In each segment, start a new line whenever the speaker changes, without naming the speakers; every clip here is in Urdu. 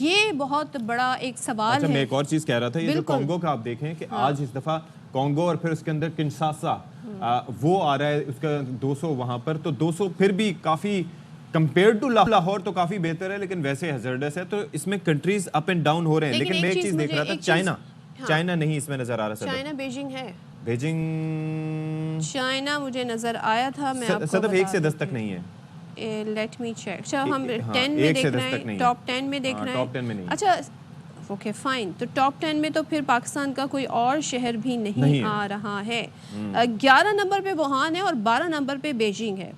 یہ بہت بڑا ایک سوال ہے.
میں ایک اور چیز کہہ رہا تھا, یہ جو کانگو کا آپ دیکھیں کہ آج اس دفعہ کانگو اور پھر اس کے اندر کنشاسا وہ آ رہا ہے, اس کا 200 وہاں پر, تو 200 پھر بھی کافی کمپیئر ٹو لاہور تو کافی بہتر ہے, لیکن ویسے ہیزرڈس ہے. تو اس میں کنٹریز اپ اینڈ ڈاؤن ہو رہے ہیں. لیکن میں ایک چیز دیکھ رہا تھا, چائنا نہیں اس میں نظر آ رہا.
چائنا بیجنگ ہے,
بیجنگ
چائنا مجھے نظر آیا تھا. میں آپ کو
صدف 1 سے 10 تک نہیں ہے.
Let me check. اچھا ہم 10 میں دیکھ رہے ہیں, ٹاپ 10 میں دیکھ رہے ہیں.
ٹاپ 10 میں نہیں.
اچھا اوکے فائن. تو ٹاپ 10 میں تو پھر پاکستان کا کوئی اور شہر بھی نہیں آ رہا ہے. 11 نمبر پہ ووہان ہے اور 12 نمبر پہ بیجنگ ہے.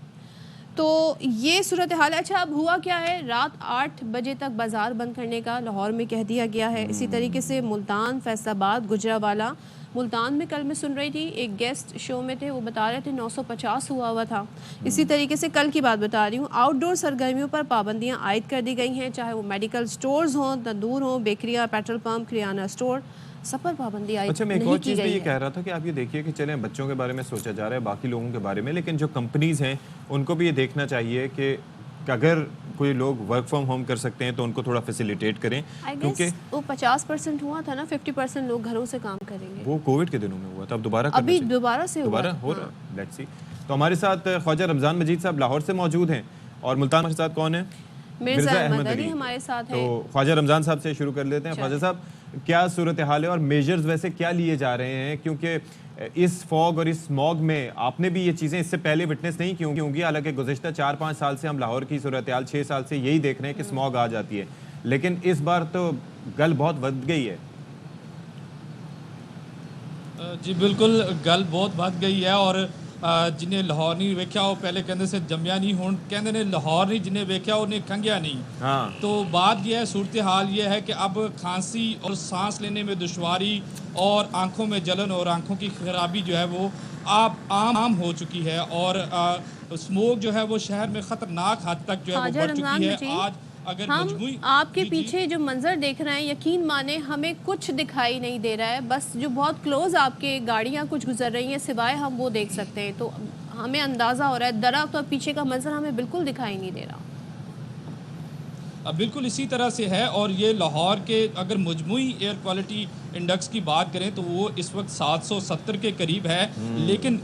تو یہ صورتحال ہے. اچھا اب ہوا کیا ہے, رات 8 بجے تک بازار بند کرنے کا لاہور میں کہہ دیا گیا ہے. اسی طریقے سے ملتان, فیصل آباد, گجرانوالہ. ملتان میں کل میں سن رہی تھی, ایک گیسٹ شو میں تھے, وہ بتا رہے تھے 950 ہوا تھا. اسی طریقے سے کل کی بات بتا رہی ہوں, آؤٹ ڈور سرگرمیوں پر پابندیاں عائد کر دی گئی ہیں, چاہے وہ میڈیکل سٹورز ہوں, تندور ہوں, بیکریاں, پیٹرول پمپ, کریانہ سٹور, سب پر پابندی عائد
اچھا میں ایک اور چیز بھی یہ کہہ رہا تھا کہ آپ یہ دیکھیے کہ چلیں بچوں کے بارے میں سوچا جا رہا ہے, باقی لوگوں کے بارے میں, لیکن جو کمپنیز ہیں ان کو بھی یہ دیکھنا چاہیے کہ اگر کوئی لوگ ورک فرام ہوم کر سکتے ہیں تو ان کو تھوڑا فیسیلیٹیٹ کریں, کیونکہ
وہ 50% ہوا تھا نا, 50% لوگ گھروں سے کام کریں گے.
وہ کووڈ کے دنوں میں ہوا تھا, اب دوبارہ
ابھی دوبارہ سے
دوبارہ ہو رہا ہے. Let's see. تو ہمارے ساتھ خواجہ رمضان مجید صاحب لاہور سے موجود ہیں, اور ملتان کے ساتھ کون ہے؟
مرزا احمد علی ہمارے ساتھ ہیں.
تو خواجہ رمضان صاحب سے شروع کر لیتے ہیں. خواجہ صاحب کیا صورتحال ہے اور میجرز ویسے کیا لیے جا رہے ہیں, کیونکہ اس فوگ اور اس اسموگ میں آپ نے بھی یہ چیزیں اس سے پہلے وٹنس نہیں کی ہوں گی, حالانکہ گزشتہ 4-5 سال سے ہم لاہور کی صورتحال 6 سال سے یہی دیکھ رہے ہیں کہ اسموگ آ جاتی ہے, لیکن اس بار تو گل بہت ود گئی ہے.
جی بالکل, گل بہت ود گئی ہے, اور جنہیں لاہور نہیں ویکھیا وہ پہلے کہندے سے جمیا نہیں, ہوں کہندے نے لاہور نہیں جنہیں ویکھیا انہیں کھنگیا نہیں. تو بات یہ ہے, صورتحال یہ ہے کہ اب کھانسی اور سانس لینے میں دشواری اور آنکھوں میں جلن اور آنکھوں کی خرابی جو ہے وہ عام ہو چکی ہے, اور اسموگ جو ہے وہ شہر میں خطرناک حد تک جو ہے وہ بڑھ چکی ہے. آج اگر
ہم آپ کے پیچھے جو منظر دیکھ رہے ہیں, یقین مانے ہمیں کچھ دکھائی نہیں دے رہا ہے, بس جو بہت کلوز آپ کے گاڑیاں کچھ گزر رہی ہیں سوائے ہم وہ دیکھ سکتے ہیں, تو ہمیں اندازہ ہو رہا ہے درخت اور پیچھے کا منظر ہمیں بالکل دکھائی نہیں دے رہا.
بالکل اسی طرح سے ہے, اور یہ لاہور کے اگر مجموعی ایئر کوالٹی انڈیکس کی بات کریں تو وہ اس وقت 770 کے قریب ہے, لیکن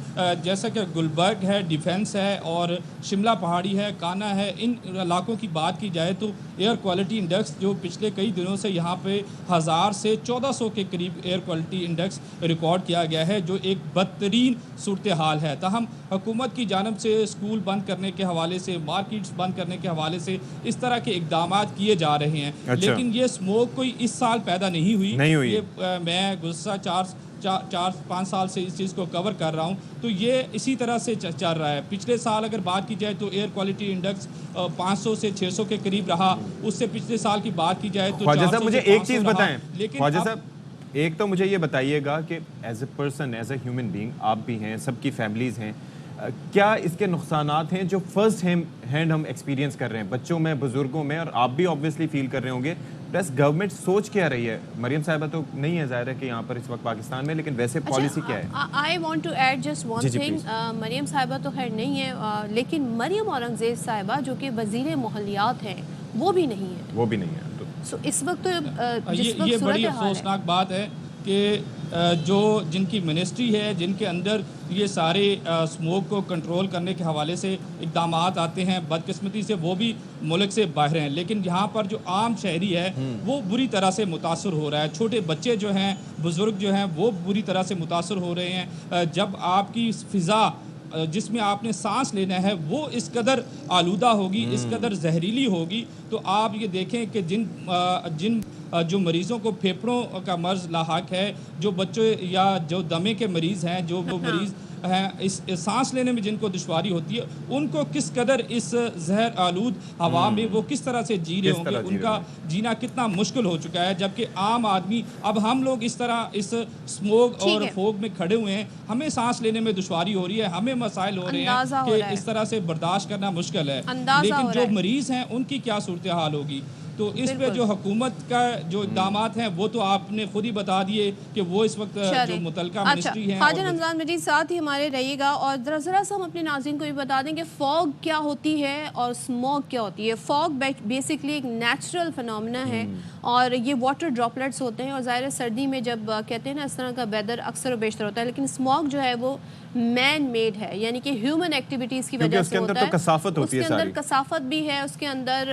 جیسا کہ گلبرگ ہے, ڈیفنس ہے, اور شملہ پہاڑی ہے, کانا ہے, ان علاقوں کی بات کی جائے تو ایئر کوالٹی انڈیکس جو پچھلے کئی دنوں سے یہاں پہ 1000 سے 1400 کے قریب ایئر کوالٹی انڈیکس ریکارڈ کیا گیا ہے, جو ایک بدترین صورتحال ہے. تاہم حکومت کی جانب سے اسکول بند کرنے کے حوالے سے, مارکیٹس بند کرنے کے حوالے سے اس طرح کے اقدامات کیے جا رہے ہیں. لیکن یہ اسموک کوئی اس سال پیدا نہیں ہوئی. یہ میں گزشتہ 4-5 سال سے اس چیز کو کور کر رہا ہوں, تو یہ اسی طرح سے چل رہا ہے. پچھلے سال اگر بات کی جائے تو ایئر کوالٹی انڈیکس 500 سے 600 کے قریب رہا, اس سے پچھلے سال کی بات کی جائے تو 400 سے 500 رہا.
مجھے ایک چیز بتائیں خواجہ صاحب, ایک تو مجھے یہ بتائیے گا کہ as a person, as a human being, آپ بھی ہیں, سب کی فیملیز ہیں, کیا اس کے نقصانات ہیں جو فرسٹ ہینڈ ہم ایکسپیرینس کر رہے ہیں بچوں میں, بزرگوں میں, اور آپ بھی آبویسلی فیل کر رہے ہوں گے, پلس گورنمنٹ سوچ کیا رہی ہے؟ مریم صاحبہ تو نہیں ہے ظاہر ہے کہ یہاں پر اس وقت پاکستان میں, لیکن ویسے پالیسی کیا ہے؟
I want to add just one thing. Maryam Sahiba تو خیر نہیں ہے, لیکن مریم اورنگزیب صاحبہ جو کہ وزیر ماحولیات ہیں وہ بھی نہیں ہے.
وہ بھی نہیں ہے.
سو اس وقت
یہ بڑی افسوسناک بات ہے کہ جو جن کی منسٹری ہے, جن کے اندر یہ سارے اسموک کو کنٹرول کرنے کے حوالے سے اقدامات آتے ہیں, بدقسمتی سے وہ بھی ملک سے باہر ہیں, لیکن یہاں پر جو عام شہری ہے وہ بری طرح سے متاثر ہو رہا ہے. چھوٹے بچے جو ہیں, بزرگ جو ہیں, وہ بری طرح سے متاثر ہو رہے ہیں. جب آپ کی فضا جس میں آپ نے سانس لینا ہے وہ اس قدر آلودہ ہوگی, اس قدر زہریلی ہوگی, تو آپ یہ دیکھیں کہ جن جو مریضوں کو پھیپھڑوں کا مرض لاحق ہے, جو بچے یا جو دمے کے مریض ہیں, جو وہ مریض ہیں, اس سانس لینے میں جن کو دشواری ہوتی ہے, ان کو کس قدر اس زہر آلود ہوا میں وہ کس طرح سے جی رہے ہوں گے, ان کا جینا کتنا مشکل ہو چکا ہے. جبکہ عام آدمی, اب ہم لوگ اس طرح اس اسموگ اور فوگ میں کھڑے ہوئے ہیں, ہمیں سانس لینے میں دشواری ہو رہی ہے, ہمیں مسائل ہو رہے ہیں کہ اس طرح سے برداشت کرنا مشکل ہے, لیکن جو مریض ہیں ان کی کیا صورتحال ہوگی. تو اس پہ جو حکومت کا جو اقدامات ہیں وہ تو آپ نے خود ہی بتا دیے کہ وہ اس وقت جو متعلقہ منسٹری ہیں.
خواجہ رمضان مجید ساتھ ہی ہمارے رہیے گا, اور ذرا سا ہم اپنے ناظرین کو بھی بتا دیں کہ فوگ کیا ہوتی ہے اور اسموگ کیا ہوتی ہے. فوگ بیسکلی ایک نیچرل فنومنا ہے اور یہ واٹر ڈراپلیٹس ہوتے ہیں, اور ظاہر سردی میں جب کہتے ہیں نا اس طرح کا ویدر اکثر و بیشتر ہوتا ہے, لیکن اسموگ جو ہے وہ مین میڈ ہے, یعنی کہ ہیومن ایکٹیویٹیز کی وجہ سے ہوتا ہے. اس کے اندر کثافت بھی ہے, اس کے اندر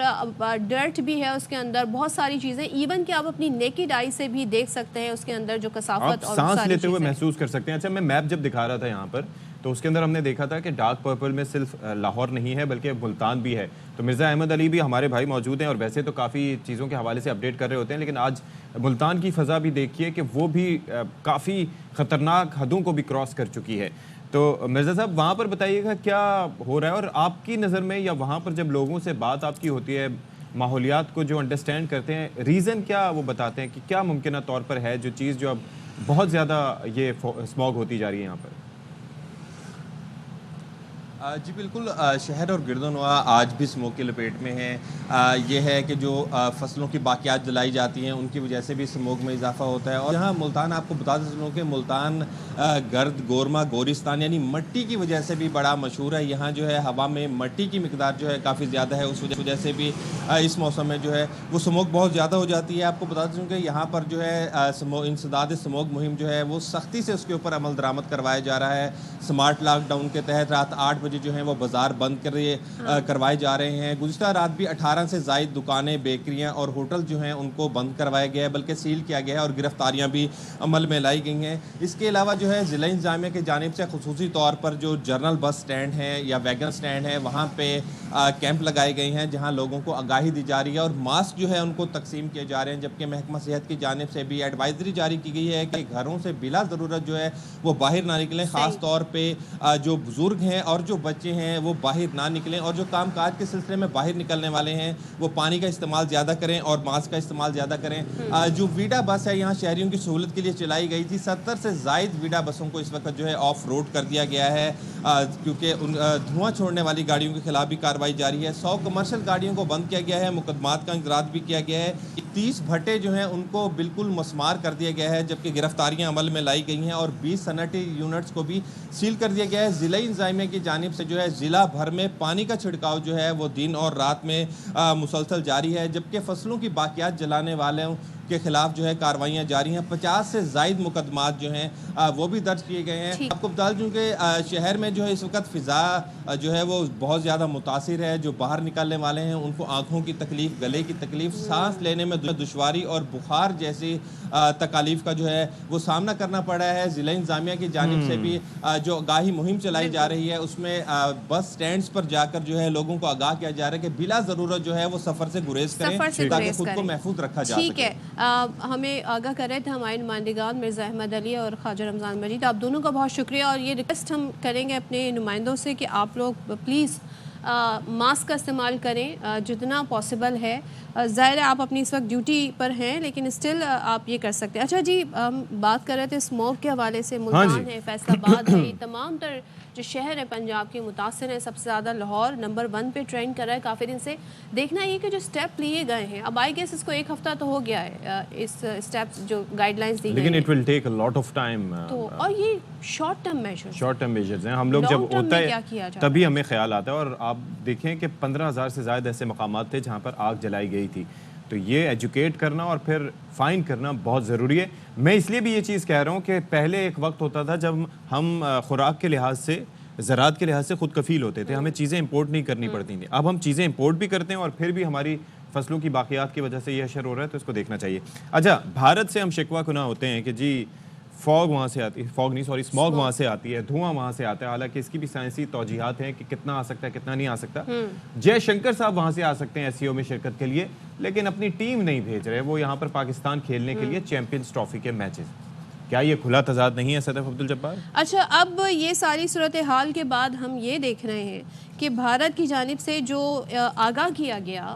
ڈرٹ بھی ہے, اس کے اندر بہت ساری چیزیں, ایون کہ آپ اپنی نیکڈ آئی سے بھی دیکھ سکتے ہیں اس کے اندر جو کثافت اور
سانس لیتے ہوئے محسوس کر سکتے ہیں. اچھا, میں میپ جب دکھا رہا تھا یہاں پر تو اس کے اندر ہم نے دیکھا تھا کہ ڈارک پرپل میں صرف لاہور نہیں ہے بلکہ ملتان بھی ہے. تو مرزا احمد علی بھی ہمارے بھائی موجود ہیں اور ویسے تو کافی چیزوں کے حوالے سے اپڈیٹ کر رہے ہوتے ہیں, لیکن آج ملتان کی فضا بھی دیکھیے کہ وہ بھی کافی خطرناک حدوں کو بھی کراس کر چکی ہے. تو مرزا صاحب وہاں پر بتائیے گا کیا ہو رہا ہے, اور آپ کی نظر میں یا وہاں پر جب لوگوں سے بات آپ کی ہوتی ہے, ماحولیات کو جو انڈرسٹینڈ کرتے ہیں, ریزن کیا وہ بتاتے ہیں کہ کیا ممکنہ طور پر ہے جو چیز جو اب بہت زیادہ یہ اسموگ ہوتی جا رہی ہے یہاں پر؟
جی بالکل, شہر اور گرد و نواح آج بھی اسموگ کی لپیٹ میں ہیں. یہ ہے کہ جو فصلوں کی باقیات جلائی جاتی ہیں ان کی وجہ سے بھی اسموگ میں اضافہ ہوتا ہے. اور یہاں ملتان آپ کو بتا دوں کہ ملتان گرد گورما گورستان یعنی مٹی کی وجہ سے بھی بڑا مشہور ہے. یہاں جو ہے ہوا میں مٹی کی مقدار جو ہے کافی زیادہ ہے, اس وجہ سے بھی اس موسم میں جو ہے وہ اسموگ بہت زیادہ ہو جاتی ہے. آپ کو بتا دوں کہ یہاں پر جو ہے انسداد اسموگ مہم جو ہے وہ سختی سے اس کے اوپر عمل درآمد کروایا جا رہا ہے. سمارٹ لاک ڈاؤن کے تحت رات 8 بجے جو ہیں وہ بازار بند کروائے جا رہے ہیں. گزشتہ رات بھی 18 سے زائد دکانیں, بیکریاں اور ہوٹل جو ہیں ان کو بند کروایا گیا ہے, بلکہ سیل کیا گیا ہے, اور گرفتاریاں بھی عمل میں لائی گئی ہیں. اس کے علاوہ جو ہے ضلع انتظامیہ کی جانب سے خصوصی طور پر جو جرنل بس سٹینڈ ہیں یا ویگن سٹینڈ ہیں وہاں پہ کیمپ لگائے گئے ہیں جہاں لوگوں کو آگاہی دی جا رہی ہے اور ماسک جو ہے ان کو تقسیم کیے جا رہے ہیں. جبکہ محکمہ صحت کی جانب سے بھی ایڈوائزری جاری کی گئی ہے کہ گھروں سے بلا ضرورت جو ہے وہ باہر نہ نکلیں, خاص طور پہ جو بزرگ ہیں اور جو بچے ہیں وہ باہر نہ نکلیں, اور جو کام کاج کے سلسلے میں باہر نکلنے والے ہیں وہ پانی کا استعمال زیادہ کریں اور ماسک کا استعمال زیادہ کریں. جو ویڈا بس ہے یہاں شہریوں کی سہولت کے لیے چلائی گئی تھی. 70 سے زائد ویڈا بسوں کو اس وقت جو ہے آف روڈ کر دیا گیا ہے کیونکہ دھواں چھوڑنے والی گاڑیوں کے خلاف بھی کارروائی جاری ہے. 100 کمرشل گاڑیوں کو بند کیا گیا ہے, مقدمات کا انقراد بھی کیا گیا ہے. 30 بھٹے جو ہیں ان کو بالکل مسمار کر دیا گیا ہے, جبکہ گرفتاریاں عمل میں لائی گئی ہیں, اور 20 صنعتی یونٹس کو بھی سیل کر دیا گیا ہے. ضلع انتظامیہ کی جانب سے جو ہے ضلع بھر میں پانی کا چھڑکاؤ جو ہے وہ دن اور رات میں مسلسل جاری ہے, جبکہ فصلوں کی باقیات جلانے والوں کے خلاف جو ہے کاروائیاں جاری ہیں. 50 سے زائد مقدمات جو ہیں وہ بھی درج کیے گئے ہیں. آپ کو بتا دوں کہ شہر میں جو ہے اس وقت فضا جو ہے وہ بہت زیادہ متاثر ہے. جو باہر نکلنے والے ہیں ان کو آنکھوں کی تکلیف, گلے کی تکلیف, سانس لینے میں دشواری اور بخار جیسی تکالیف کا جو ہے وہ سامنا کرنا پڑ رہا ہے. ضلع انتظامیہ کی جانب سے بھی جو آگاہی مہم چلائی جا رہی ہے اس میں بس سٹینڈز پر جا کر جو ہے لوگوں کو آگاہ کیا جا رہا ہے کہ بلا ضرورت جو ہے وہ سفر سے گریز کریں تاکہ خود کو محفوظ رکھا جا سکے.
ٹھیک ہے, ہمیں آگاہ کر رہے تھے ہمارے نمائندگان مرزا احمد علی اور خواجہ رمضان مجید. آپ دونوں کا بہت شکریہ, اور یہ ریکویسٹ ہم کریں گے اپنے نمائندوں سے کہ آپ لوگ پلیز ماسک کا استعمال کریں جتنا پاسبل ہے. ظاہر ہے آپ اپنی اس وقت ڈیوٹی پر ہیں لیکن اسٹل آپ یہ کر سکتے ہیں. اچھا جی, ہم بات کر رہے تھے اسموگ کے حوالے سے. ملتان ہے, فیصل آباد ہے, یہ تمام تر جو شہر ہے پنجاب کے متاثر ہیں. سب سے زیادہ لاہور نمبر 1 پہ ٹرینڈ کر رہا ہے کافی دن سے. دیکھنا یہ کہ جو سٹیپ لیے گئے ہیں, اب آئی گیس اس کو 1 ہفتہ تو ہو گیا ہے اس سٹیپس جو گائیڈ لائنز دی گئی ہیں,
لیکن it will take a lot of time.
تو اور یہ شارٹ ٹرم میجرز
ہیں. ہم لوگ جب ہوتا ہے تبھی ہمیں خیال آتا ہے, اور آپ دیکھیں کہ 15,000 سے زائد ایسے مقامات تھے جہاں پر آگ جلائی گئی تھی. تو یہ ایجوکیٹ کرنا اور پھر فائن کرنا بہت ضروری ہے. میں اس لیے بھی یہ چیز کہہ رہا ہوں کہ پہلے ایک وقت ہوتا تھا جب ہم خوراک کے لحاظ سے, زراعت کے لحاظ سے خود کفیل ہوتے تھے, ہمیں چیزیں امپورٹ نہیں کرنی پڑتی تھیں. اب ہم چیزیں امپورٹ بھی کرتے ہیں اور پھر بھی ہماری فصلوں کی باقیات کی وجہ سے یہ اشر ہو رہا ہے, تو اس کو دیکھنا چاہیے. اچھا, بھارت سے ہم شکوہ کناں ہوتے ہیں کہ جی فوگ وہاں سے آتی ہے, اسموگ وہاں سے آتی ہے, دھواں وہاں سے آتا ہے. حالانکہ اس کی بھی سائنسی توجیحات ہیں کہ کتنا آ سکتا ہے کتنا نہیں آ سکتا. جے شنکر صاحب وہاں سے آ سکتے ہیں SCO میں شرکت کے لیے, لیکن اپنی ٹیم نہیں بھیج رہے. وہ یہاں پر پاکستان کھیلنے کے لیے چیمپئنز ٹرافی کے میچز. کیا یہ کھلا تضاد نہیں ہے صدف عبدالجبار؟
اچھا, اب یہ ساری صورتحال کے بعد ہم یہ دیکھ رہے ہیں کہ بھارت کی جانب سے جو آگاہ کیا گیا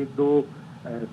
1-2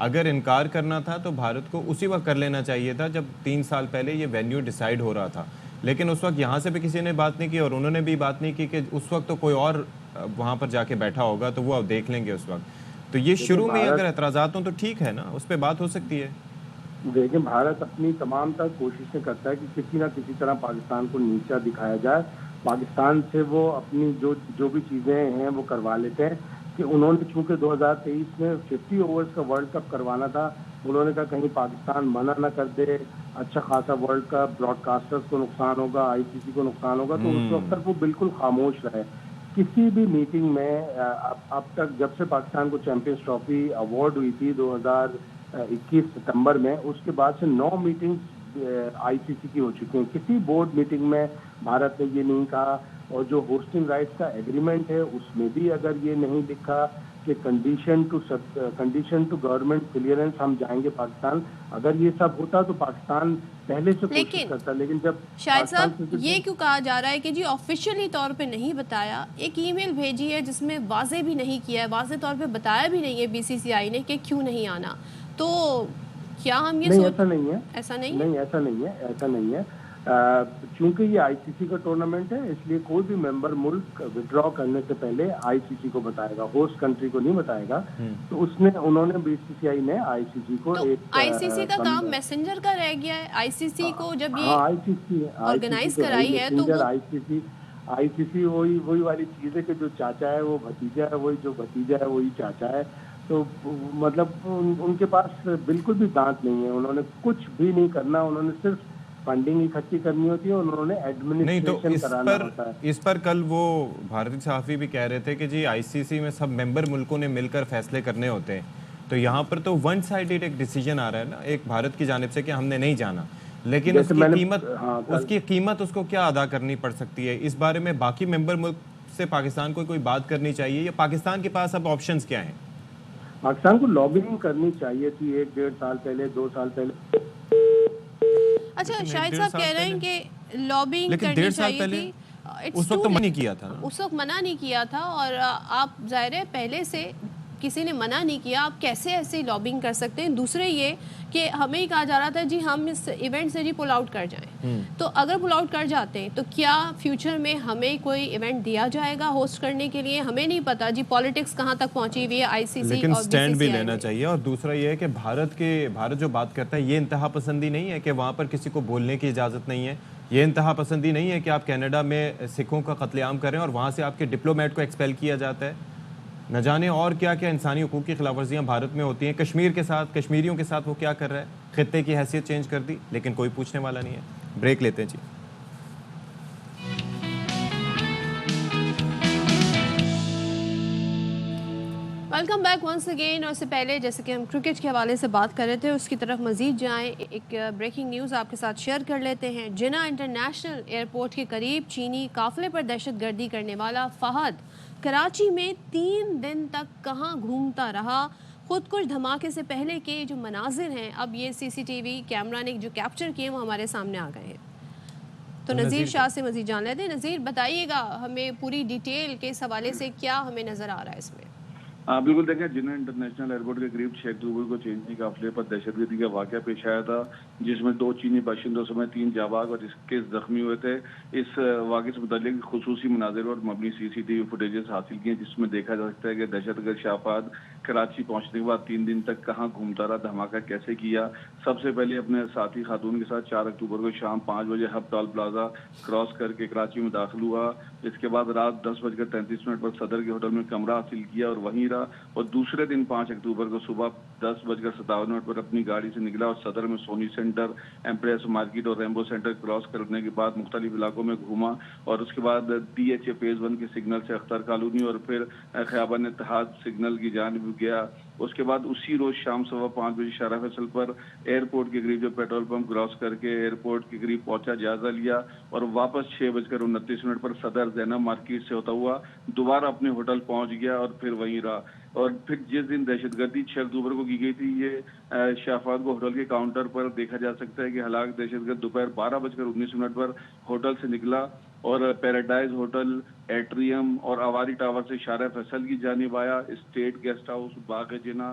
اگر انکار کرنا تھا تو بھارت کو اسی وقت کر لینا چاہیے تھا جب 3 سال پہلے یہ وینیو ڈیسائیڈ ہو رہا تھا، لیکن اس وقت یہاں سے بھی کسی نے بات نہیں کی اور انہوں نے بھی بات نہیں کی کہ اس وقت تو کوئی اور وہاں پر جا کے بیٹھا ہوگا تو وہ اب دیکھ لیں گے اس وقت. تو یہ شروع میں اگر اعتراضات ہوں تو ٹھیک ہے نا، اس پہ بات ہو سکتی ہے.
دیکھیں بھارت اپنی تمام تر کوششیں کرتا ہے کہ کسی نہ کسی طرح پاکستان کو نیچا دکھایا جائے. پاکستان سے وہ اپنی جو بھی چیزیں ہیں وہ کروا لیتے ہیں کہ انہوں نے چونکہ 2023 میں 50 اوورز کا ورلڈ کپ کروانا تھا، انہوں نے کہا کہیں پاکستان منع نہ کر دے، اچھا خاصا ورلڈ کپ، براڈ کاسٹرز کو نقصان ہوگا، آئی سی سی کو نقصان ہوگا، تو اس وقت تک وہ بالکل خاموش رہے. کسی بھی میٹنگ میں اب تک جب سے پاکستان کو چیمپئنز ٹرافی ایوارڈ ہوئی تھی 2021 ستمبر میں، اس کے بعد سے 9 میٹنگ آئی سی سی کی ہو چکی ہیں. کسی بورڈ میٹنگ میں بھارت نے یہ نہیں کہا، اور جو ہوسٹنگ رائٹس کا ایگریمنٹ ہے اس میں بھی اگر یہ نہیں لکھا کہ کنڈیشن ٹو گورنمنٹ کلیئرنس ہم جائیں گے پاکستان، اگر یہ سب ہوتا تو پاکستان پہلے سے کوشش کرتا. لیکن جب
شاہد صاحب یہ کیوں کہا جا رہا ہے کہ جی آفیشیلی طور پہ نہیں بتایا، ایک ای میل بھیجی ہے جس میں واضح بھی نہیں کیا ہے، واضح طور پہ بتایا بھی نہیں ہے بی سی سی آئی نے کہ کیوں نہیں آنا، تو کیا ہم یہ
ایسا نہیں ہے. چونکہ یہ آئی سی سی کا ٹورنامنٹ ہے، اس لیے کوئی بھی ممبر ملک ودرا کرنے سے پہلے آئی سی سی کو بتائے گا، ہوسٹ کنٹری کو نہیں بتائے گا. تو انہوں نے بی سی سی آئی نے آئی سی سی کو
آئی سی سی کا کام میسنجر کا رہ گیا ہے. آئی سی سی کو جب یہ آرگنائز کرائی ہے تو
آئی سی سی وہی والی چیز ہے کہ جو چاچا ہے وہ بھتیجا ہے، وہی جو بھتیجا ہے وہی چاچا ہے. تو مطلب ان کے پاس بالکل بھی دانت نہیں ہے، انہوں نے کچھ بھی نہیں کرنا، انہوں نے صرف فنڈنگ اکٹھی کرنی ہوتی ہے، انہوں نے ایڈمنسٹریشن کرانا ہوتا ہے.
اس پر کل وہ بھارتی صحافی بھی کہہ رہے تھے کہ جی آئی سی سی میں سب ممبر ملکوں نے مل کر فیصلے کرنے ہوتے ہیں، تو یہاں پر تو ون سائیڈڈ ایک ڈیسیجن آ رہا ہے نا ایک بھارت کی جانب سے کہ ہم نے نہیں جانا، لیکن اس کی قیمت اس کو کیا ادا کرنی پڑ سکتی ہے؟ اس بارے میں باقی ممبر ملک سے پاکستان کو کوئی بات کرنی چاہیے یا پاکستان کے پاس اب آپشنز کیا ہیں؟
پاکستان کو لابنگ کرنی چاہیے تھی 1-1.5 سال پہلے، 2 سال پہلے.
اچھا شاہد صاحب کہہ رہے ہیں کہ لابنگ کرنی چاہیے تھی،
اس وقت منع نہیں کیا تھا،
اس وقت منع نہیں کیا تھا، اور آپ ظاہر ہے پہلے سے کسی نے منع نہیں کیا، آپ کیسے ایسے لابنگ کر سکتے ہیں؟ دوسرے یہ کہ ہمیں ہی کہا جا رہا تھا جی ہم اس ایونٹ سے جی پل آؤٹ کر جائیں، تو اگر پل آؤٹ کر جاتے ہیں تو کیا فیوچر میں ہمیں کوئی ایونٹ دیا جائے گا ہوسٹ کرنے کے لیے؟ ہمیں نہیں پتا جی پالیٹکس کہاں تک پہنچی ہوئی ہے آئی سی سی،
لیکن سٹینڈ بھی لینا چاہیے. اور دوسرا یہ ہے کہ بھارت جو بات کرتا ہے یہ انتہا پسندی نہیں ہے کہ وہاں پر کسی کو بولنے کی اجازت نہیں ہے، یہ انتہا پسندی نہیں ہے کہ آپ کینیڈا میں سکھوں کا قتل عام کریں اور وہاں سے آپ کے ڈپلومیٹ کو ایکسپیل کیا جاتا ہے. نہ جانے اور کیا کیا انسانی حقوق کی خلاف ورزیاں بھارت میں ہوتی ہیں. کشمیر کے ساتھ کشمیریوں کے ساتھ وہ کیا کر رہا ہے؟ خطے کی حیثیت چینج کر دی، لیکن کوئی پوچھنے والا نہیں ہے. بریک لیتے ہیں جی.
Welcome back once again. اور اس سے پہلے جیسے کہ ہم کرکٹ کے حوالے سے بات کر رہے تھے اس کی طرف مزید جائیں، ایک بریکنگ نیوز آپ کے ساتھ شیئر کر لیتے ہیں. جناح انٹرنیشنل ایئرپورٹ کے قریب چینی قافلے پر دہشت گردی کرنے والا فہد کراچی میں 3 دن تک کہاں گھومتا رہا؟ خود کچھ دھماکے سے پہلے کے جو مناظر ہیں اب یہ سی سی ٹی وی کیمرہ نے جو کیپچر کیے وہ ہمارے سامنے آ گئے ہیں. تو نذیر شاہ سے مزید جان لیتے ہیں. نذیر بتائیے گا ہمیں پوری ڈیٹیل کے اس حوالے سے کیا ہمیں نظر آ رہا ہے اس میں؟
بالکل دیکھیں، جناح انٹرنیشنل ایئرپورٹ کے قریب 6 اکتوبر کو چینی قافلے پر دہشت گردی کا واقعہ پیش آیا تھا، جس میں 2 چینی باشندوں سمیت 3 جانباز اور 21 زخمی ہوئے تھے. اس واقعے سے متعلق خصوصی مناظر اور مبنی سی سی ٹی وی فوٹیجز حاصل کی ہیں، جس میں دیکھا جا سکتا ہے کہ دہشت گرد شافاد کراچی پہنچنے کے بعد 3 دن تک کہاں گھومتا رہا، دھماکہ کیسے کیا. سب سے پہلے اپنے ساتھی خاتون کے ساتھ 4 اکتوبر کو شام 5 بجے ہب ٹال پلازا کراس کر کے کراچی میں داخل ہوا. اس کے بعد رات 10:33 پر صدر کے ہوٹل میں کمرہ حاصل کیا اور وہیں رہا، اور دوسرے دن 5 اکتوبر کو صبح 10:57 پر اپنی گاڑی سے نکلا اور صدر میں سونی سینٹر، ایمپریس مارکیٹ اور ریمبو سینٹر کراس کرنے کے بعد مختلف علاقوں میں گھوما، اور اس کے بعد ڈی ایچ اے فیز 1 کے سگنل سے اختر کالونی اور پھر خیابان اتحاد سگنل کی جانب گیا. اس کے بعد اسی روز شام 5:15 بجے شارع فیصل پر ایئرپورٹ کے قریب جو پیٹرول پمپ کراس کر کے ایئرپورٹ کے قریب پہنچا، جائزہ لیا اور واپس 6:29 پر صدر زینب مارکیٹ سے ہوتا ہوا دوبارہ اپنے ہوٹل پہنچ گیا اور پھر وہیں رہا. اور پھر جس دن دہشت گردی 6 اکتوبر کو کی گئی تھی، یہ شافات کو ہوٹل کے کاؤنٹر پر دیکھا جا سکتا ہے کہ ہلاک دہشت گرد دوپہر 12:19 پر ہوٹل سے نکلا اور پیراڈائز ہوٹل، ایٹریم اور آواری ٹاور سے شارع فیصل کی جانب آیا. اسٹیٹ گیسٹ ہاؤس، باغ جناح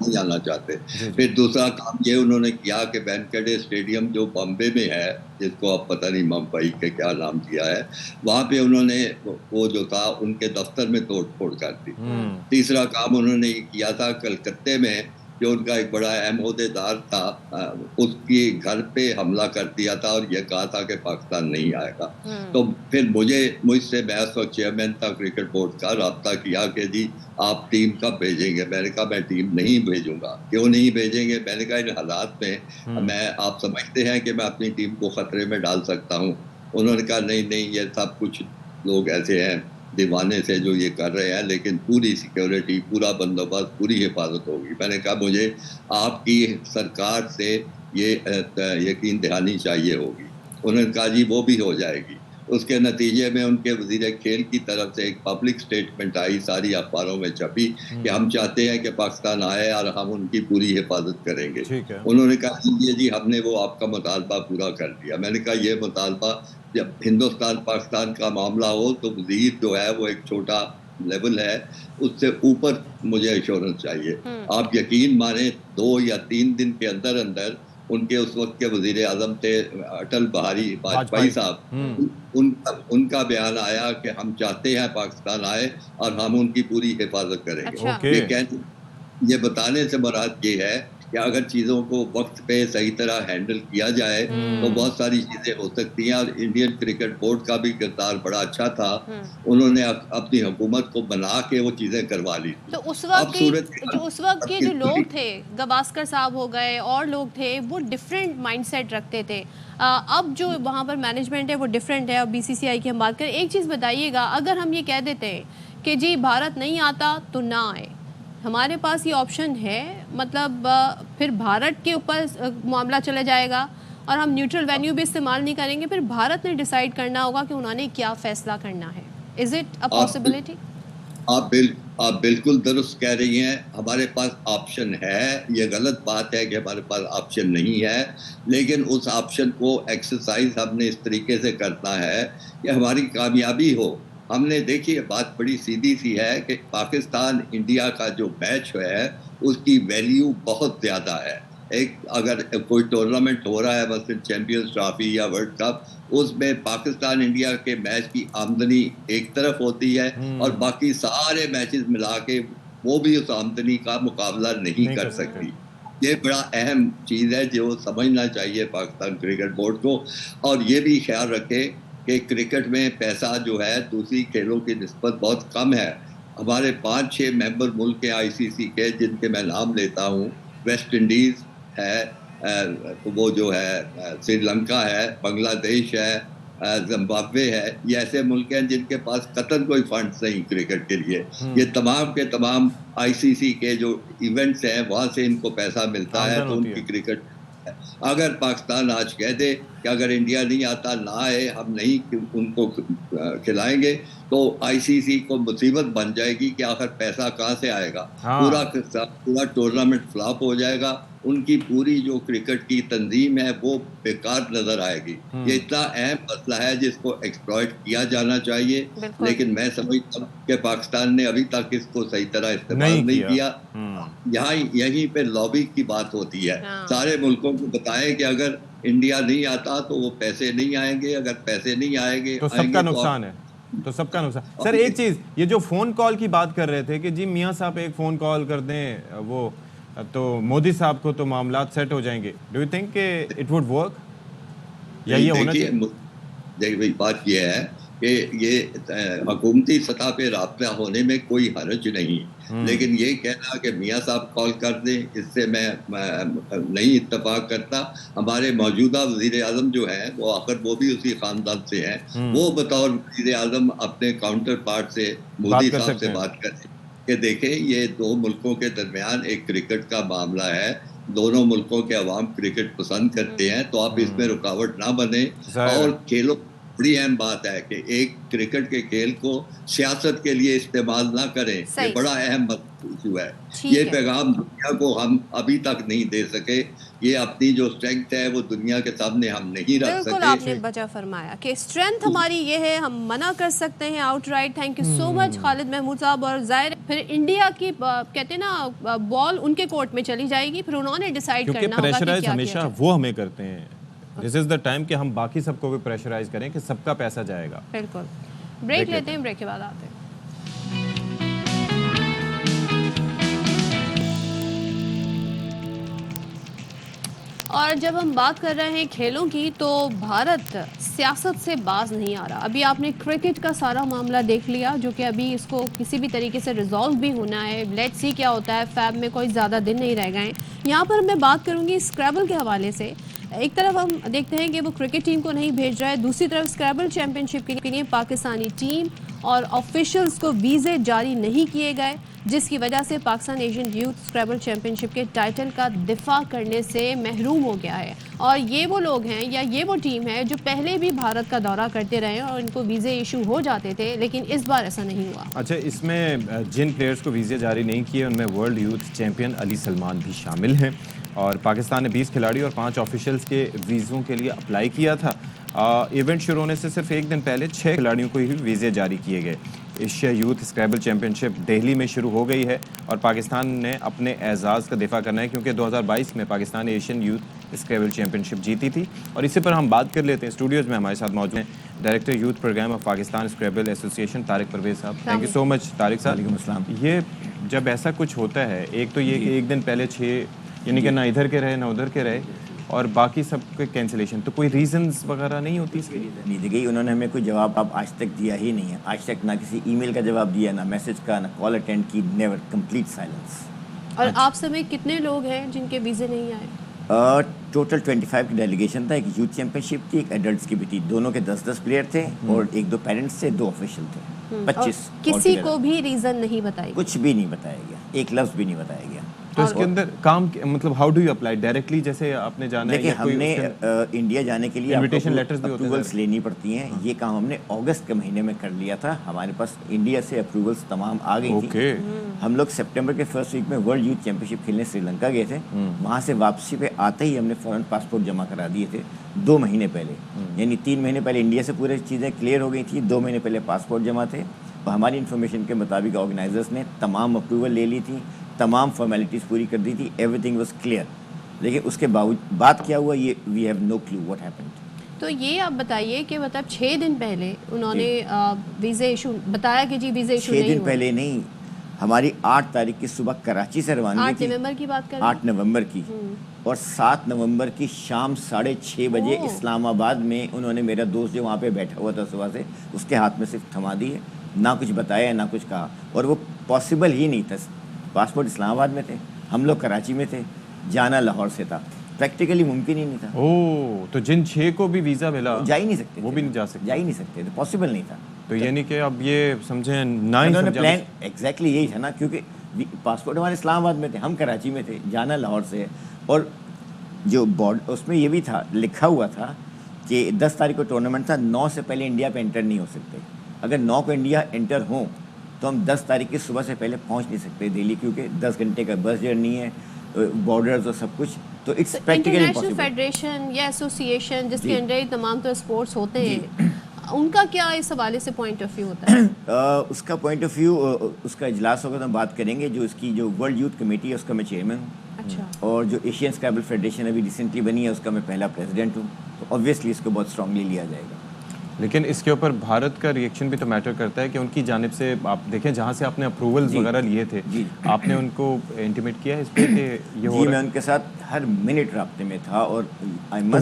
نہیں آنا چاہتے. پھر دوسرا کام یہ انہوں نے کیا کہ وینکڈے اسٹیڈیم جو بامبے میں ہے, جس کو اب پتہ نہیں ممبئی کے کیا نام دیا ہے, وہاں پہ انہوں نے وہ جو تھا ان کے دفتر میں توڑ پھوڑ کر دی. تیسرا کام انہوں نے کیا تھا کلکتے میں, جو ان کا ایک بڑا اہم عہدیدار تھا, اس کے گھر پہ حملہ کر دیا تھا اور یہ کہا تھا کہ پاکستان نہیں آئے گا. تو پھر مجھ سے میں اس وقت چیئرمین تھا کرکٹ بورڈ کا, رابطہ کیا کہ جی آپ ٹیم کب بھیجیں گے. میں نے کہا میں ٹیم نہیں بھیجوں گا. کیوں نہیں بھیجیں گے؟ میں نے کہا ان حالات میں آپ سمجھتے ہیں کہ میں اپنی ٹیم کو خطرے میں ڈال سکتا ہوں؟ انہوں نے کہا نہیں, یہ سب کچھ لوگ ایسے ہیں دیوانے سے جو یہ کر رہے ہیں, لیکن پوری سیکیورٹی, پورا بندوبست, پوری حفاظت ہوگی. میں نے کہا مجھے آپ کی سرکار سے یہ یقین دہانی چاہیے ہوگی. انہوں نے کہا جی وہ بھی ہو جائے گی. اس کے نتیجے میں ان کے وزیر کھیل کی طرف سے ایک پبلک سٹیٹمنٹ آئی, ساری اخباروں میں چھپی, کہ ہم چاہتے ہیں کہ پاکستان آئے اور ہم ان کی پوری حفاظت کریں گے. انہوں نے کہا جی ہم نے وہ آپ کا مطالبہ پورا کر دیا. میں نے کہا یہ مطالبہ جب ہندوستان پاکستان کا معاملہ ہو تو وزیر جو ہے وہ ایک چھوٹا لیول ہے, اس سے اوپر مجھے ایشورنس چاہیے. آپ یقین مانیں 2 یا 3 دن کے اندر ان کے اس وقت کے وزیر اعظم تھے اٹل بہاری واجپئی صاحب, ان کا بیان آیا کہ ہم چاہتے ہیں پاکستان آئے اور ہم ان کی پوری حفاظت کریں گے. یہ بتانے سے مراد یہ ہے کہ اگر چیزوں کو وقت پہ صحیح طرح ہینڈل کیا جائے تو بہت ساری چیزیں ہو سکتی ہیں. اور انڈین کرکٹ بورڈ کا بھی کردار بڑا اچھا تھا, انہوں نے اپنی حکومت کو بنا کے وہ چیزیں کروا لی.
تو اس وقت کے جو لوگ تھے, گواسکر صاحب ہو گئے اور لوگ تھے, وہ ڈیفرنٹ مائنڈ سیٹ رکھتے تھے. اب جو وہاں پر مینجمنٹ ہے وہ ڈیفرنٹ ہے. اب بی سی سی آئی کی ہم بات کریں, ایک چیز بتائیے گا, اگر ہم یہ کہہ دیتے ہیں کہ جی بھارت نہیں آتا تو نہ آئے, ہمارے پاس یہ آپشن ہے, مطلب پھر بھارت کے اوپر معاملہ چلا جائے گا اور ہم نیوٹرل وینیو بھی استعمال نہیں کریں گے, پھر بھارت نے ڈیسائیڈ کرنا ہوگا کہ انہوں نے کیا فیصلہ کرنا ہے. Is it a possibility?
آپ بالکل درست کہہ رہی ہیں. ہمارے پاس آپشن ہے. یہ غلط بات ہے کہ ہمارے پاس آپشن نہیں ہے, لیکن اس آپشن کو ایکسرسائز ہم نے اس طریقے سے کرنا ہے کہ ہماری کامیابی ہو. ہم نے دیکھیے بات بڑی سیدھی سی ہے کہ پاکستان انڈیا کا جو میچ ہے اس کی ویلیو بہت زیادہ ہے. ایک اگر کوئی ٹورنامنٹ ہو رہا ہے مثلا چیمپئنز ٹرافی یا ورلڈ کپ, اس میں پاکستان انڈیا کے میچ کی آمدنی ایک طرف ہوتی ہے اور باقی سارے میچز ملا کے وہ بھی اس آمدنی کا مقابلہ نہیں کر سکتی. یہ بڑا اہم چیز ہے جو سمجھنا چاہیے پاکستان کرکٹ بورڈ کو. اور یہ بھی خیال رکھے کہ کرکٹ میں پیسہ جو ہے دوسری کھیلوں کی نسبت بہت کم ہے. ہمارے 5-6 ممبر ملک کے آئی سی سی کے, جن کے میں نام لیتا ہوں, ویسٹ انڈیز ہے, وہ جو ہے سری لنکا ہے, بنگلہ دیش ہے, زمبابوے ہے. یہ ایسے ملک ہیں جن کے پاس قطر کوئی فنڈز نہیں کرکٹ کے لیے. یہ تمام کے تمام آئی سی سی کے جو ایونٹس ہیں وہاں سے ان کو پیسہ ملتا ہے. تو ان کی کرکٹ, اگر پاکستان آج کہہ دے کہ اگر انڈیا نہیں آتا نہ آئے, ہم نہیں ان کو کھلائیں گے, تو آئی سی سی کو مصیبت بن جائے گی کہ آخر پیسہ کہاں سے آئے گا. پورا ٹورنامنٹ فلاپ ہو جائے گا. ان کی پوری جو کرکٹ کی تنظیم ہے وہ بیکار نظر آئے گی. یہ اتنا اہم مسئلہ ہے جس کو ایکسپلائٹ کیا جانا چاہیے, لیکن میں سمجھتا ہوں کہ پاکستان نے ابھی تک اس کو صحیح طرح استعمال نہیں کیا. یہیں پہ لابی کی بات ہوتی ہے. سارے ملکوں کو بتائیں کہ اگر انڈیا نہیں آتا تو وہ پیسے نہیں آئیں گے, اگر پیسے نہیں آئیں گے
تو سب کا نقصان ہے. تو سب کا نقصان. سر ایک چیز, یہ جو فون کال کی بات کر رہے تھے کہ جی میاں صاحب ایک فون کال کر دیں وہ تو مودی صاحب کو تو معاملات سیٹ ہو جائیں گے. ڈو یو تھنک کہ اٹ وڈ ورک, یا یہ ہونا چاہیے؟
دیکھیے بات یہ ہے کہ یہ حکومتی سطح پہ رابطہ ہونے میں کوئی حرج نہیں, لیکن یہ کہنا کہ میاں صاحب کال کر دیں, اس سے میں نہیں اتفاق کرتا. ہمارے موجودہ وزیر اعظم جو ہیں وہ آخر وہ بھی اسی خاندان سے ہیں, وہ بطور وزیر اعظم اپنے کاؤنٹر پارٹ سے مودی صاحب سے بات کریں کہ دیکھیں یہ 2 ملکوں کے درمیان ایک کرکٹ کا معاملہ ہے, دونوں ملکوں کے عوام کرکٹ پسند کرتے ہیں, تو آپ اس میں رکاوٹ نہ بنیں اور بڑی اہم بات ہے کہ ایک کرکٹ کے کھیل کو سیاست کے لیے استعمال نہ کریں. یہ بڑا اہم ایشو ہے. یہ پیغام دنیا کو ہم ابھی تک نہیں دے سکے. یہ اپنی جو اسٹرینتھ ہے وہ دنیا کے سامنے ہم نہیں رکھ سکے.
بالکل آپ نے بچا فرمایا کہ اسٹرینتھ ہماری یہ ہے, ہم منع کر سکتے ہیں outright. Thank you so much Khalid Mahmood Sahab. اور ظاہر پھر انڈیا کی کہتے ہیں نا بال ان کے کورٹ میں چلی جائے گی, پھر انہوں نے ڈیسائیڈ کرنا ہوگا کہ کیا کیا.
ہمیشہ وہ ہمیں کرتے ہیں. دس از دا ٹائم کہ ہم باقی سب کو بھی پریشرائز کریں کہ سب کا پیسہ جائے گا.
بالکل. بریک لیتے ہیں, بریک کے بعد آتے ہیں. اور جب ہم بات کر رہے ہیں کھیلوں کی تو بھارت سیاست سے باز نہیں آ رہا. ابھی آپ نے کرکٹ کا سارا معاملہ دیکھ لیا جو کہ ابھی اس کو کسی بھی طریقے سے ریزالو بھی ہونا ہے. لیٹس سی کیا ہوتا ہے, فیب میں کوئی زیادہ دن نہیں رہ گئے ہیں. یہاں پر میں بات کروں گی اسکریبل کے حوالے سے. ایک طرف ہم دیکھتے ہیں کہ وہ کرکٹ ٹیم کو نہیں بھیج رہا ہے, دوسری طرف اسکریبل چیمپئن شپ کے لیے پاکستانی ٹیم اور آفیشلز کو ویزے جاری نہیں کیے گئے, جس کی وجہ سے پاکستان ایشین یوتھ اسکریبل چیمپئن شپ کے ٹائٹل کا دفاع کرنے سے محروم ہو گیا ہے. اور یہ وہ لوگ ہیں یا یہ وہ ٹیم ہے جو پہلے بھی بھارت کا دورہ کرتے رہے اور ان کو ویزے ایشو ہو جاتے تھے, لیکن اس بار ایسا نہیں ہوا.
اچھا, اس میں جن پلیئرز کو ویزے جاری نہیں کیے ان میں ورلڈ یوتھ چیمپئن علی سلمان بھی شامل ہیں. اور پاکستان نے 20 کھلاڑی اور 5 آفیشلز کے ویزوں کے لیے اپلائی کیا تھا. ایونٹ شروع ہونے سے صرف ایک دن پہلے 6 کھلاڑیوں کو ہی ویزے جاری کیے گئے. ایشیا یوتھ اسکریبل چیمپئن شپ دہلی میں شروع ہو گئی ہے اور پاکستان نے اپنے اعزاز کا دفاع کرنا ہے کیونکہ 2022 میں پاکستان ایشین یوتھ اسکریبل چیمپئن شپ جیتی تھی. اور اسی پر ہم بات کر لیتے ہیں. اسٹوڈیوز میں ہمارے ساتھ موجود ہیں director youth programme of Pakistan scrabble association Tariq Pervez Sahab. Thank you so much Tariq Sahab.
وعلیکم السلام.
یہ جب ایسا کچھ ہوتا ہے, ایک تو یہ کہ ایک دن پہلے 6 یعنی کہ نہ ادھر کے رہے نہ ادھر کے رہے اور باقی سب کے کینسلیشن, تو کوئی ریزنز وغیرہ نہیں ہوتی اس کے لیے؟
نہیں دی گئی. انہوں نے ہمیں کوئی جواب اب آج تک دیا ہی نہیں ہے. آج تک نہ کسی ای میل کا جواب دیا, نہ میسج کا, نہ کال اٹینڈ کی. Never, complete silence.
اور آپ سمیت کتنے لوگ ہیں جن کے ویزے نہیں آئے؟
ٹوٹل 25 کی ڈیلیگیشن تھا. ایک یوتھ چیمپئن شپ تھی, ایک ایڈلٹس کی بھی تھی. دونوں کے 10 پلیئر تھے اور 1-2 پیرنٹس تھے, 2 آفیشل تھے. 25.
کسی کو بھی ریزن نہیں بتائی,
کچھ بھی نہیں بتایا گیا, ایک لفظ بھی نہیں بتایا گیا.
تو اس کے اندر کام مطلب how do you apply directly, جیسے آپ نے جانا ہے؟
دیکھیں, ہم نے انڈیا جانے کے لیے
انویٹیشن لیٹرز بھی
اپروولس لینی پڑتی ہیں. یہ کام ہم نے اگست کے مہینے میں کر لیا تھا. ہمارے پاس انڈیا سے اپروولس تمام آ گئی تھی. ہم لوگ سپٹمبر کے فرسٹ ویک میں ورلڈ یوتھ چیمپئن شپ کھیلنے سری لنکا گئے تھے. وہاں سے واپسی پہ آتے ہی ہم نے فوراً پاسپورٹ جمع کرا دیے تھے 2 مہینے پہلے. یعنی 3 مہینے پہلے انڈیا سے پورے چیزیں کلیئر ہو گئی تھی, 2 مہینے پہلے پاسپورٹ جمع تھے. ہماری انفارمیشن کے مطابق آرگنائزرس نے تمام اپروول لے لی تھی, تمام فارمیلٹیز پوری کر دی تھی. Everything was clear. لیکن اس کے باوجود بات کیا ہوا, یہ we have no clue what happened.
تو یہ آپ بتائیے کہ مطلب 6 دن پہلے انہوں نے ویزے ایشو بتایا کہ جی ویزے ایشو نہیں ہوا.
6 دن پہلے نہیں, ہماری 8 تاریخ کی صبح کراچی سے روانگی تھی.
8 نومبر کی بات کر
8 نومبر کی. اور 7 نومبر کی شام 6:30 بجے اسلام آباد میں انہوں نے میرا دوست جو وہاں پہ بیٹھا ہوا تھا صبح سے, اس کے ہاتھ میں صرف تھما دی ہے. نہ کچھ بتایا, نہ کچھ کہا. اور وہ پاسبل ہی نہیں تھا. پاسپورٹ اسلام آباد میں تھے, ہم لوگ کراچی میں تھے, جانا لاہور سے تھا. پریکٹیکلی ممکن ہی نہیں تھا.
تو جن 6 کو بھی ویزا ملا
جا ہی نہیں سکتے,
وہ بھی نہیں جا سکتے,
جا ہی نہیں سکتے تھے, پاسبل نہیں تھا.
تو یعنی کہ اب یہ سمجھیں نہ ہی
انہوں نے پلان ایگزیکٹلی یہی تھا نا, کیونکہ پاسپورٹ ہمارے اسلام آباد میں تھے, ہم کراچی میں تھے, جانا لاہور سے. اور جو بورڈ اس میں یہ بھی تھا, لکھا ہوا تھا کہ 10 تاریخ کو ٹورنامنٹ تھا, 9 سے پہلے انڈیا پہ انٹر نہیں ہو سکتے. اگر 9 کو انڈیا انٹر ہوں تو ہم 10 تاریخ کی صبح سے پہلے پہنچ نہیں سکتے دہلی, کیونکہ 10 گھنٹے کا بس جرنی ہے, بارڈرز اور سب کچھ. تو اٹس پریکٹیکلی
انٹرنیشنل فیڈریشن یا ایسوسیشن جس کے انڈر تمام تو اسپورٹس ہوتے ہیں, ان کا کیا اس حوالے سے پوائنٹ آف ویو ہوتا ہے؟
اس کا پوائنٹ آف ویو, اس کا اجلاس ہوگا تو ہم بات کریں گے. جو اس کی جو ورلڈ یوتھ کمیٹی ہے اس کا میں چیئرمین ہوں.
اچھا.
اور جو ایشین اسکریبل فیڈریشن ابھی ریسنٹلی بنی ہے اس کا میں پہلا پریزیڈنٹ ہوں. تو آبویسلی اس کو بہت اسٹرانگلی لیا جائے گا.
لیکن اس کے اوپر بھارت کا ریئیکشن بھی تو میٹر کرتا ہے کہ ان کی جانب سے آپ دیکھیں جہاں سے آپ نے اپروولز وغیرہ لیے تھے, آپ نے ان کو انٹیمیٹ کیا ہے اس پہ کہ یہ ہو رہا ہے؟
میں ان کے ساتھ ہر منٹ رابطے میں تھا. اور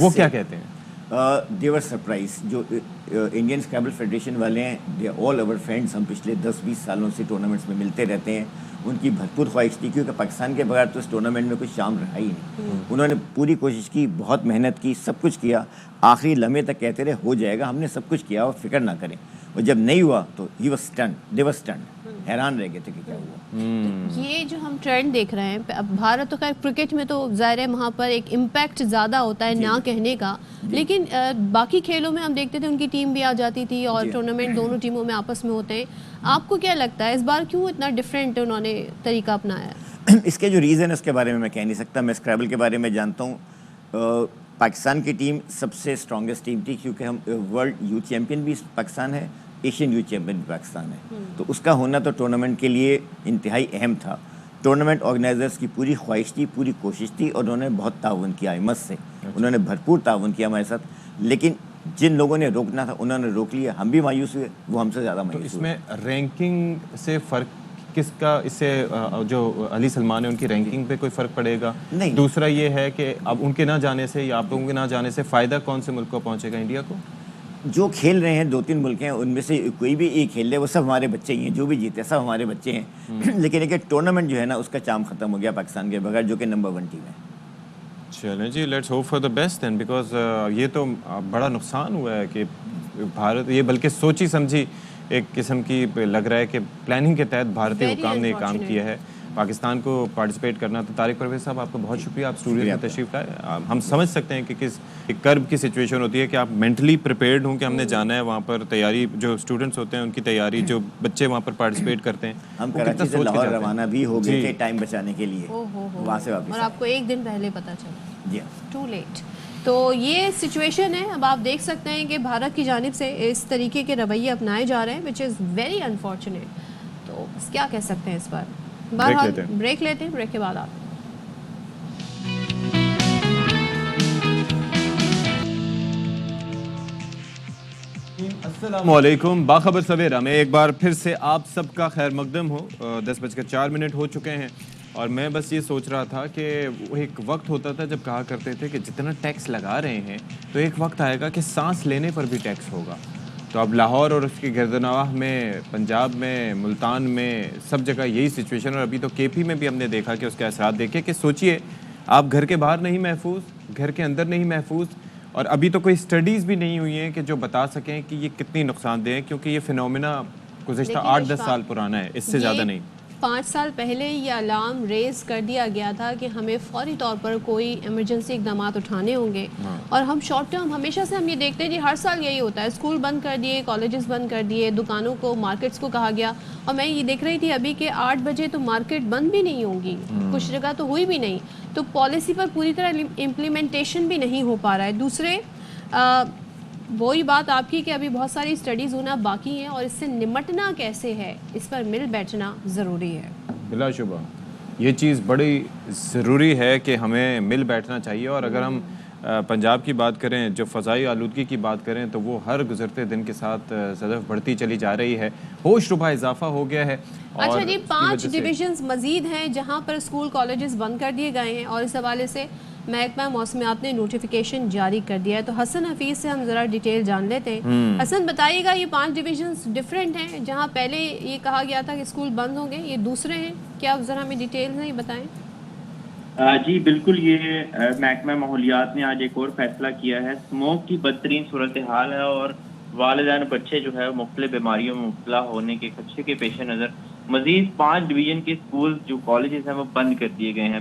وہ کیا کہتے ہیں؟
They were surprise. جو انڈین اسکریبل فیڈریشن والے ہیں, they are all over friends. ہم پچھلے 10-20 سالوں سے ٹورنامنٹس میں ملتے رہتے ہیں. ان کی بھرپور خواہش تھی, کیونکہ پاکستان کے بغیر تو اس ٹورنامنٹ میں کچھ شام رہا ہی نہیں. انہوں نے پوری کوشش کی, بہت محنت کی, سب کچھ کیا. آخری لمحے تک کہتے رہے ہو جائے گا, ہم نے سب کچھ کیا اور فکر نہ کریں. اور جب نہیں ہوا تو he was stunned, they were stunned. حیران رہ گئے تھے کہ کیا ہوا.
یہ جو ہم ٹرینڈ دیکھ رہے ہیں اب بھارت تو خیر کرکٹ میں تو ظاہر ہے وہاں پر ایک امپیکٹ زیادہ ہوتا ہے نہ کہنے کا, لیکن باقی کھیلوں میں ہم دیکھتے تھے ان کی ٹیم بھی آ جاتی تھی اور ٹورنامنٹ دونوں ٹیموں میں آپس میں ہوتے ہیں. آپ کو کیا لگتا ہے اس بار کیوں اتنا ڈفرینٹ انہوں نے طریقہ اپنایا ہے؟
اس کے جو ریزن ہے اس کے بارے میں کہہ نہیں سکتا. میں اسکریبل کے بارے میں جانتا ہوں. پاکستان کی ٹیم سب سے اسٹرانگسٹ ٹیم تھی کیونکہ ہم ورلڈ یوتھ چیمپئن بھی پاکستان ہے, ایشین یوتھ چیمپئن بھی پاکستان ہے, تو اس کا ہونا تو ٹورنامنٹ کے لیے انتہائی اہم تھا. ٹورنامنٹ آرگنائزرز کی پوری خواہش تھی, پوری کوشش تھی, اور انہوں نے بہت تعاون کیا احمد سے, انہوں نے بھرپور تعاون کیا ہمارے ساتھ, لیکن جن لوگوں نے روکنا تھا انہوں نے روک لیا. ہم بھی مایوس ہوئے, وہ ہم سے زیادہ مایوس ہوئے.
اس میں رینکنگ سے فرق کس کا, اس سے جو علی سلمان ہے ان کی رینکنگ پہ کوئی فرق پڑے گا؟
نہیں.
دوسرا یہ ہے کہ اب ان کے نہ جانے سے یا آپ لوگوں کے نہ جانے سے فائدہ کون سے ملک کو پہنچے گا؟ انڈیا کو.
جو کھیل رہے ہیں 2-3 ملک ہیں, ان میں سے کوئی بھی ایک کھیل رہے, وہ سب ہمارے بچے ہی ہیں, جو بھی جیتے سب ہمارے بچے ہیں. لیکن ایک ٹورنامنٹ جو ہے نا اس کا چام ختم ہو گیا پاکستان کے بغیر, جو کہ نمبر 1 ٹیم ہے.
چلیں جی, let's hope for the best then, because یہ تو بڑا نقصان ہوا ہے کہ بھارت, یہ بلکہ سوچی سمجھی ایک قسم کی لگ رہا ہے کہ پلاننگ کے تحت بھارتی حکام نے یہ کام کیا ہے پاکستان کو پارٹیسپیٹ کرنا. تو طارق پرویز صاحب آپ کا بہت شکریہ, آپ اسٹوڈیو میں تشریف لائے. ہم سمجھ سکتے ہیں کہ کس ایک کرب کی سچویشن ہوتی ہے کہ آپ مینٹلی پریپیئرڈ ہوں کہ ہم نے جانا ہے وہاں پر, تیاری جو اسٹوڈنٹس ہوتے ہیں ان کی تیاری, جو بچے وہاں پر پارٹیسپیٹ کرتے ہیں.
ہم کراچی سے لاہور روانہ بھی ہو گئے تھے ٹائم بچانے کے لیے, وہاں سے واپس,
اور آپ کو ایک دن پہلے پتہ چلا.
جی
ٹو لیٹ. تو یہ سچویشن ہے. اب آپ دیکھ سکتے ہیں کہ بھارت کی جانب سے اس طریقے کے رویے اپنائے جا رہے ہیں وچ از ویری انفارچونیٹ. تو کیا کہہ سکتے ہیں اس پر؟ بہرحال بریک لیتے ہیں, بریک کے بعد آپ.
السلام علیکم, باخبر سویرا میں ایک بار پھر سے آپ سب کا خیر مقدم ہو. 10:04 ہو چکے ہیں اور میں بس یہ سوچ رہا تھا کہ وہ ایک وقت ہوتا تھا جب کہا کرتے تھے کہ جتنا ٹیکس لگا رہے ہیں تو ایک وقت آئے گا کہ سانس لینے پر بھی ٹیکس ہوگا. تو اب لاہور اور اس کی گردنواح میں, پنجاب میں, ملتان میں, سب جگہ یہی سچویشن. اور ابھی تو کے پی میں بھی ہم نے دیکھا کہ اس کے اثرات دیکھے کہ سوچئے آپ گھر کے باہر نہیں محفوظ, گھر کے اندر نہیں محفوظ, اور ابھی تو کوئی اسٹڈیز بھی نہیں ہوئی ہیں کہ جو بتا سکیں کہ یہ کتنی نقصان دہ ہے, کیونکہ یہ فینومینا گزشتہ 8-10 سال پرانا ہے, اس سے زیادہ نہیں.
5 سال پہلے یہ الارم ریز کر دیا گیا تھا کہ ہمیں فوری طور پر کوئی ایمرجنسی اقدامات اٹھانے ہوں گے, اور ہم شارٹ ٹرم ہمیشہ سے ہم یہ دیکھتے ہیں جی ہر سال یہی ہوتا ہے, اسکول بند کر دیے, کالجز بند کر دیے, دکانوں کو, مارکیٹس کو کہا گیا. اور میں یہ دیکھ رہی تھی ابھی کہ 8 بجے تو مارکیٹ بند بھی نہیں ہوں گی, کچھ جگہ تو ہوئی بھی نہیں. تو پالیسی پر پوری طرح امپلیمنٹیشن بھی نہیں ہو پا رہا ہے. دوسرے وہی بات آپ کی کہ ابھی بہت ساری اسٹڈیز ہونا باقی ہیں, اور اس سے نمٹنا کیسے ہے اس پر مل بیٹھنا ضروری ہے.
بلا شبہ یہ چیز بڑی ضروری ہے کہ ہمیں مل بیٹھنا چاہیے. اور اگر ہم پنجاب کی بات کریں, جو فضائی آلودگی کی بات کریں, تو وہ ہر گزرتے دن کے ساتھ صدف بڑھتی چلی جا رہی ہے, ہوش ربا اضافہ ہو گیا ہے.
اچھا جی, 5 ڈویژنز مزید ہیں جہاں پر اسکول کالجز بند کر دیے گئے ہیں, اور اس حوالے سے محکمہ موسمیات نے نوٹیفیکیشن جاری کر دیا ہے. تو حسن حفیظ سے ہم ذرا ڈیٹیل جان لیتے ہیں. حسن بتائیے گا, یہ 5 ڈویژنز ڈفرینٹ ہیں, جہاں پہلے یہ کہا گیا تھا کہ اسکول بند ہوں گے, یہ دوسرے ہیں کیا؟ ذرا ہمیں ڈیٹیل نہیں بتائیں.
جی بالکل, یہ محکمہ ماحولیات نے آج ایک اور فیصلہ کیا ہے. اسموک کی بدترین صورتحال ہے اور والدین بچے جو ہے مختلف بیماریوں میں مبتلا ہونے کے خدشے کے پیش نظر مزید 5 ڈویژن کے اسکول جو کالجز ہیں وہ بند کر دیے گئے ہیں.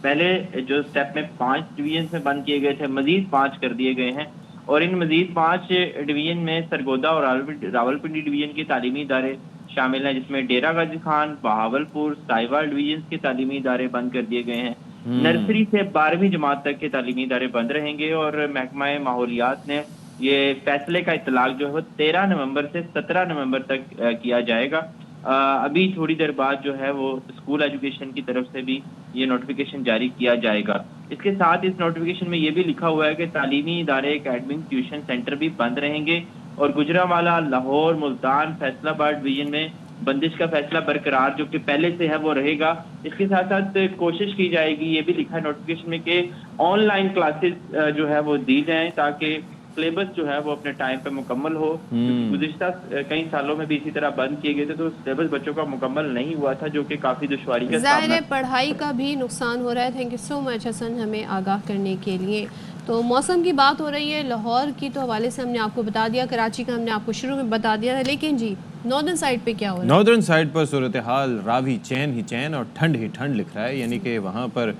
پہلے جو سٹیپ میں 5 ڈویژن میں بند کیے گئے تھے, مزید 5 کر دیے گئے ہیں. اور ان مزید 5 ڈویژن میں سرگودا اور راولپنڈی ڈویژن کے تعلیمی ادارے شامل ہیں, جس میں ڈیرہ غازی خان, بہاولپور, ساہیوال ڈویژن کے تعلیمی ادارے بند کر دیے گئے ہیں. نرسری سے 12ویں جماعت تک کے تعلیمی ادارے بند رہیں گے. اور محکمہ ماحولیات نے یہ فیصلے کا اطلاق جو ہے 13 نومبر سے 17 نومبر تک کیا جائے گا. ابھی تھوڑی دیر بعد جو ہے وہ اسکول ایجوکیشن کی طرف سے بھی یہ نوٹیفیکیشن جاری کیا جائے گا. اس کے ساتھ اس نوٹیفیکیشن میں یہ بھی لکھا ہوا ہے کہ تعلیمی ادارے, اکیڈمک ٹیوشن سینٹر بھی بند رہیں گے. اور گجرانوالہ, لاہور, ملتان, فیصل آباد ڈویژن میں بندش کا فیصلہ برقرار جو کہ پہلے سے ہے وہ رہے گا. اس کے ساتھ ساتھ کوشش کی جائے گی, یہ بھی لکھا ہے نوٹیفیکیشن میں, کہ آن لائن کلاسز جو ہے وہ دی جائیں تاکہ سلیبس جو ہے وہ اپنے ٹائم پہ مکمل ہو. گزشتہ کئی سالوں میں بھی اسی طرح بند کیے گئے تھے تو سلیبس بچوں کا مکمل نہیں ہوا تھا, جو کہ کافی دشواری کا سامنا.
ظاہر ہے پڑھائی کا بھی نقصان ہو رہا ہے. تھینک یو سو مچ حسن ہمیں آگاہ کرنے کے لیے. تو موسم کی بات ہو رہی ہے, لاہور کی تو حوالے سے ہم نے آپ کو بتا دیا, کراچی کا ہم نے آپ کو شروع میں بتا دیا تھا, لیکن جی ناردرن سائڈ پہ کیا ہو رہا ہے؟
ناردرن سائڈ پر صورتحال راوی چین ہی چین اور ٹھنڈ ہی ٹھنڈ لکھ رہا ہے، یعنی کہ وہاں پر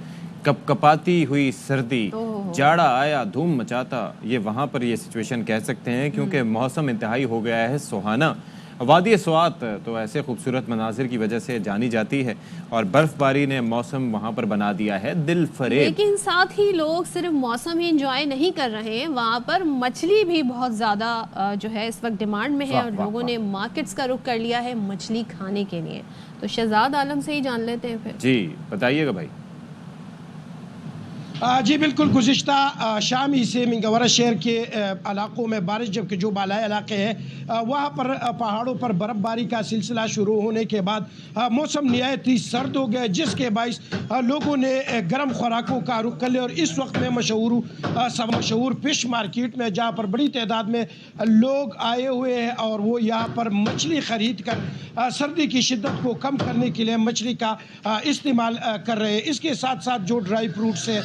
کپ کپاتی ہوئی سردی، جاڑا آیا دھوم مچاتا، یہ وہاں پر یہ سچویشن کہہ سکتے ہیں، کیونکہ موسم انتہائی ہو گیا ہے سہانا۔ وادی سوات تو ایسے خوبصورت مناظر کی وجہ سے جانی جاتی ہے، اور برف باری نے موسم وہاں پر بنا دیا ہے دل فریب۔
لیکن ساتھ ہی لوگ صرف موسم ہی انجوائے نہیں کر رہے ہیں، وہاں پر مچھلی بھی بہت زیادہ جو ہے اس وقت ڈیمانڈ میں ہے، اور لوگوں نے مارکیٹس کا رخ کر لیا ہے مچھلی کھانے کے لیے۔ تو شہزاد عالم سے ہی جان لیتے ہیں پھر۔
جی بتائیے گا بھائی۔
جی بالکل، گزشتہ شامی سے منگورہ شہر کے علاقوں میں بارش، جبکہ جو بالائی علاقے ہیں وہاں پر پہاڑوں پر برف باری کا سلسلہ شروع ہونے کے بعد موسم نہایت ہی سرد ہو گیا، جس کے باعث لوگوں نے گرم خوراکوں کا رخ کر لیا۔ اور اس وقت میں مشہور فش مارکیٹ میں، جہاں پر بڑی تعداد میں لوگ آئے ہوئے ہیں اور وہ یہاں پر مچھلی خرید کر سردی کی شدت کو کم کرنے کے لیے مچھلی کا استعمال کر رہے ہیں۔ اس کے ساتھ ساتھ جو ڈرائی فروٹس ہے،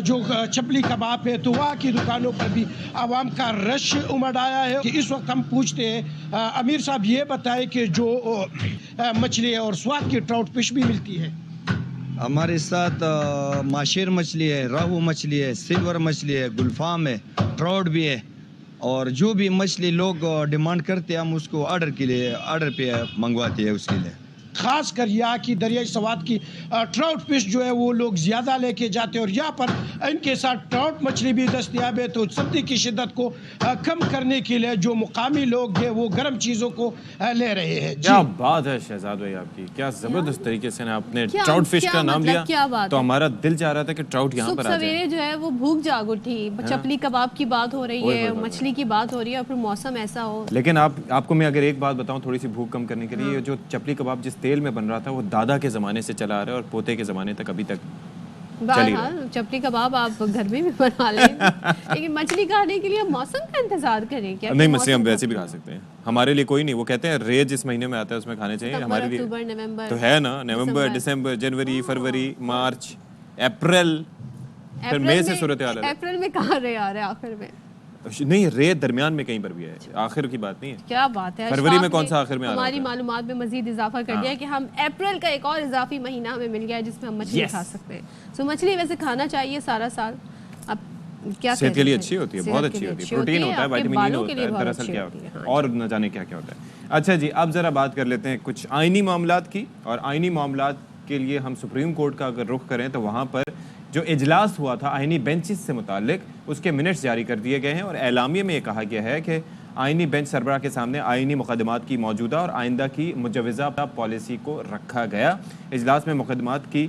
جو چپلی کباب ہے، تو وہاں کی دکانوں پر بھی عوام کا رش امڑ آیا ہے۔ کہ اس وقت ہم پوچھتے ہیں امیر صاحب، یہ بتائیں کہ جو مچھلی ہے اور سواد کی ٹراؤٹ فش بھی ملتی ہے؟
ہمارے ساتھ ماشیر مچھلی ہے، راہو مچھلی ہے، سلور مچھلی ہے، گلفام ہے، ٹراؤٹ بھی ہے، اور جو بھی مچھلی لوگ ڈیمانڈ کرتے ہیں ہم اس کو آرڈر پہ منگواتے ہیں اس کے لیے۔
خاص کر یہاں کی دریائے سوات کی ٹراؤٹ فش جو ہے وہ لوگ زیادہ لے کے جاتے ہیں، اور یہاں پر ان کے ساتھ ٹراؤٹ مچھلی بھی دستیاب ہے۔ تو سردی کی شدت کو کم کرنے کے لیے جو مقامی لوگ ہیں وہ گرم چیزوں کو لے رہے ہیں۔
کیا بات ہے شہزاد بھائی آپ کی، کیا زبردست طریقے سے آپ نے ٹراؤٹ فش کا نام لیا، تو ہمارا دل چاہ رہا تھا کہ ٹراؤٹ یہاں پر آ جائے۔
سویرے جو ہے وہ بھوک جاگ اٹھی، چپلی کباب کی بات ہو رہی ہے، مچھلی کی بات ہو رہی ہے، اور پھر موسم ایسا ہو۔
لیکن آپ کو میں اگر ایک بات بتاؤں تھوڑی سی بھوک کم کرنے کے لیے، جو چپلی کباب جس تیل میں بن رہا تھا وہ دادا کے زمانے سے چلا آ رہا ہے، اور پوتے کے زمانے تک ابھی تک چلی رہا ہے۔
چپلی کباب آپ گھر میں بھی بنا لیں، لیکن مچھلی کھانے کے لیے موسم کا انتظار کریں کیا؟
نہیں، مچھلی ہم ویسے بھی کھا سکتے ہیں، ہمارے لیے کوئی نہیں۔ وہ کہتے ہیں ریت جس مہینے میں آتا ہے اس میں کھانے چاہیے، ہمارے لیے تو ہے نا، نومبر، دسمبر، جنوری، فروری، مارچ، اپریل، پھر مئی سے صورتحال ہے۔
اپریل میں کہاں رہے آ رہے آخر میں؟
نہیں، ریت درمیان میں کہیں پر بھی ہے، آخر کی بات نہیں ہے۔
کیا بات ہے،
فروری میں کون سا آخر میں آ رہا ہے؟
ہماری معلومات میں مزید اضافہ کر دیا کہ ہم اپریل کا ایک اور اضافی مہینہ ہمیں مل گیا ہے جس میں ہم مچھلی کھا سکتے ہیں۔ سو مچھلی ویسے کھانا چاہیے سارا سال، اب کیا
صحت کے لیے اچھی ہوتی ہے، بہت اچھی ہوتی ہے، پروٹین ہوتا ہے، وٹامن ہوتا ہے، دراصل کیا ہوتا ہے اور نہ جانے کیا کیا ہوتا ہے۔ اچھا جی، اب ذرا بات کر لیتے ہیں کچھ آئینی معاملات کی، اور آئینی معاملات کے لیے ہم سپریم کورٹ کا اگر رخ کریں تو وہاں پر جو اجلاس ہوا تھا آئینی بینچز سے متعلق، اس کے منٹس جاری کر دیے گئے ہیں، اور اعلامیے میں یہ کہا گیا ہے کہ آئینی بینچ سربراہ کے سامنے آئینی مقدمات کی موجودہ اور آئندہ کی مجوزہ پالیسی کو رکھا گیا۔ اجلاس میں مقدمات کی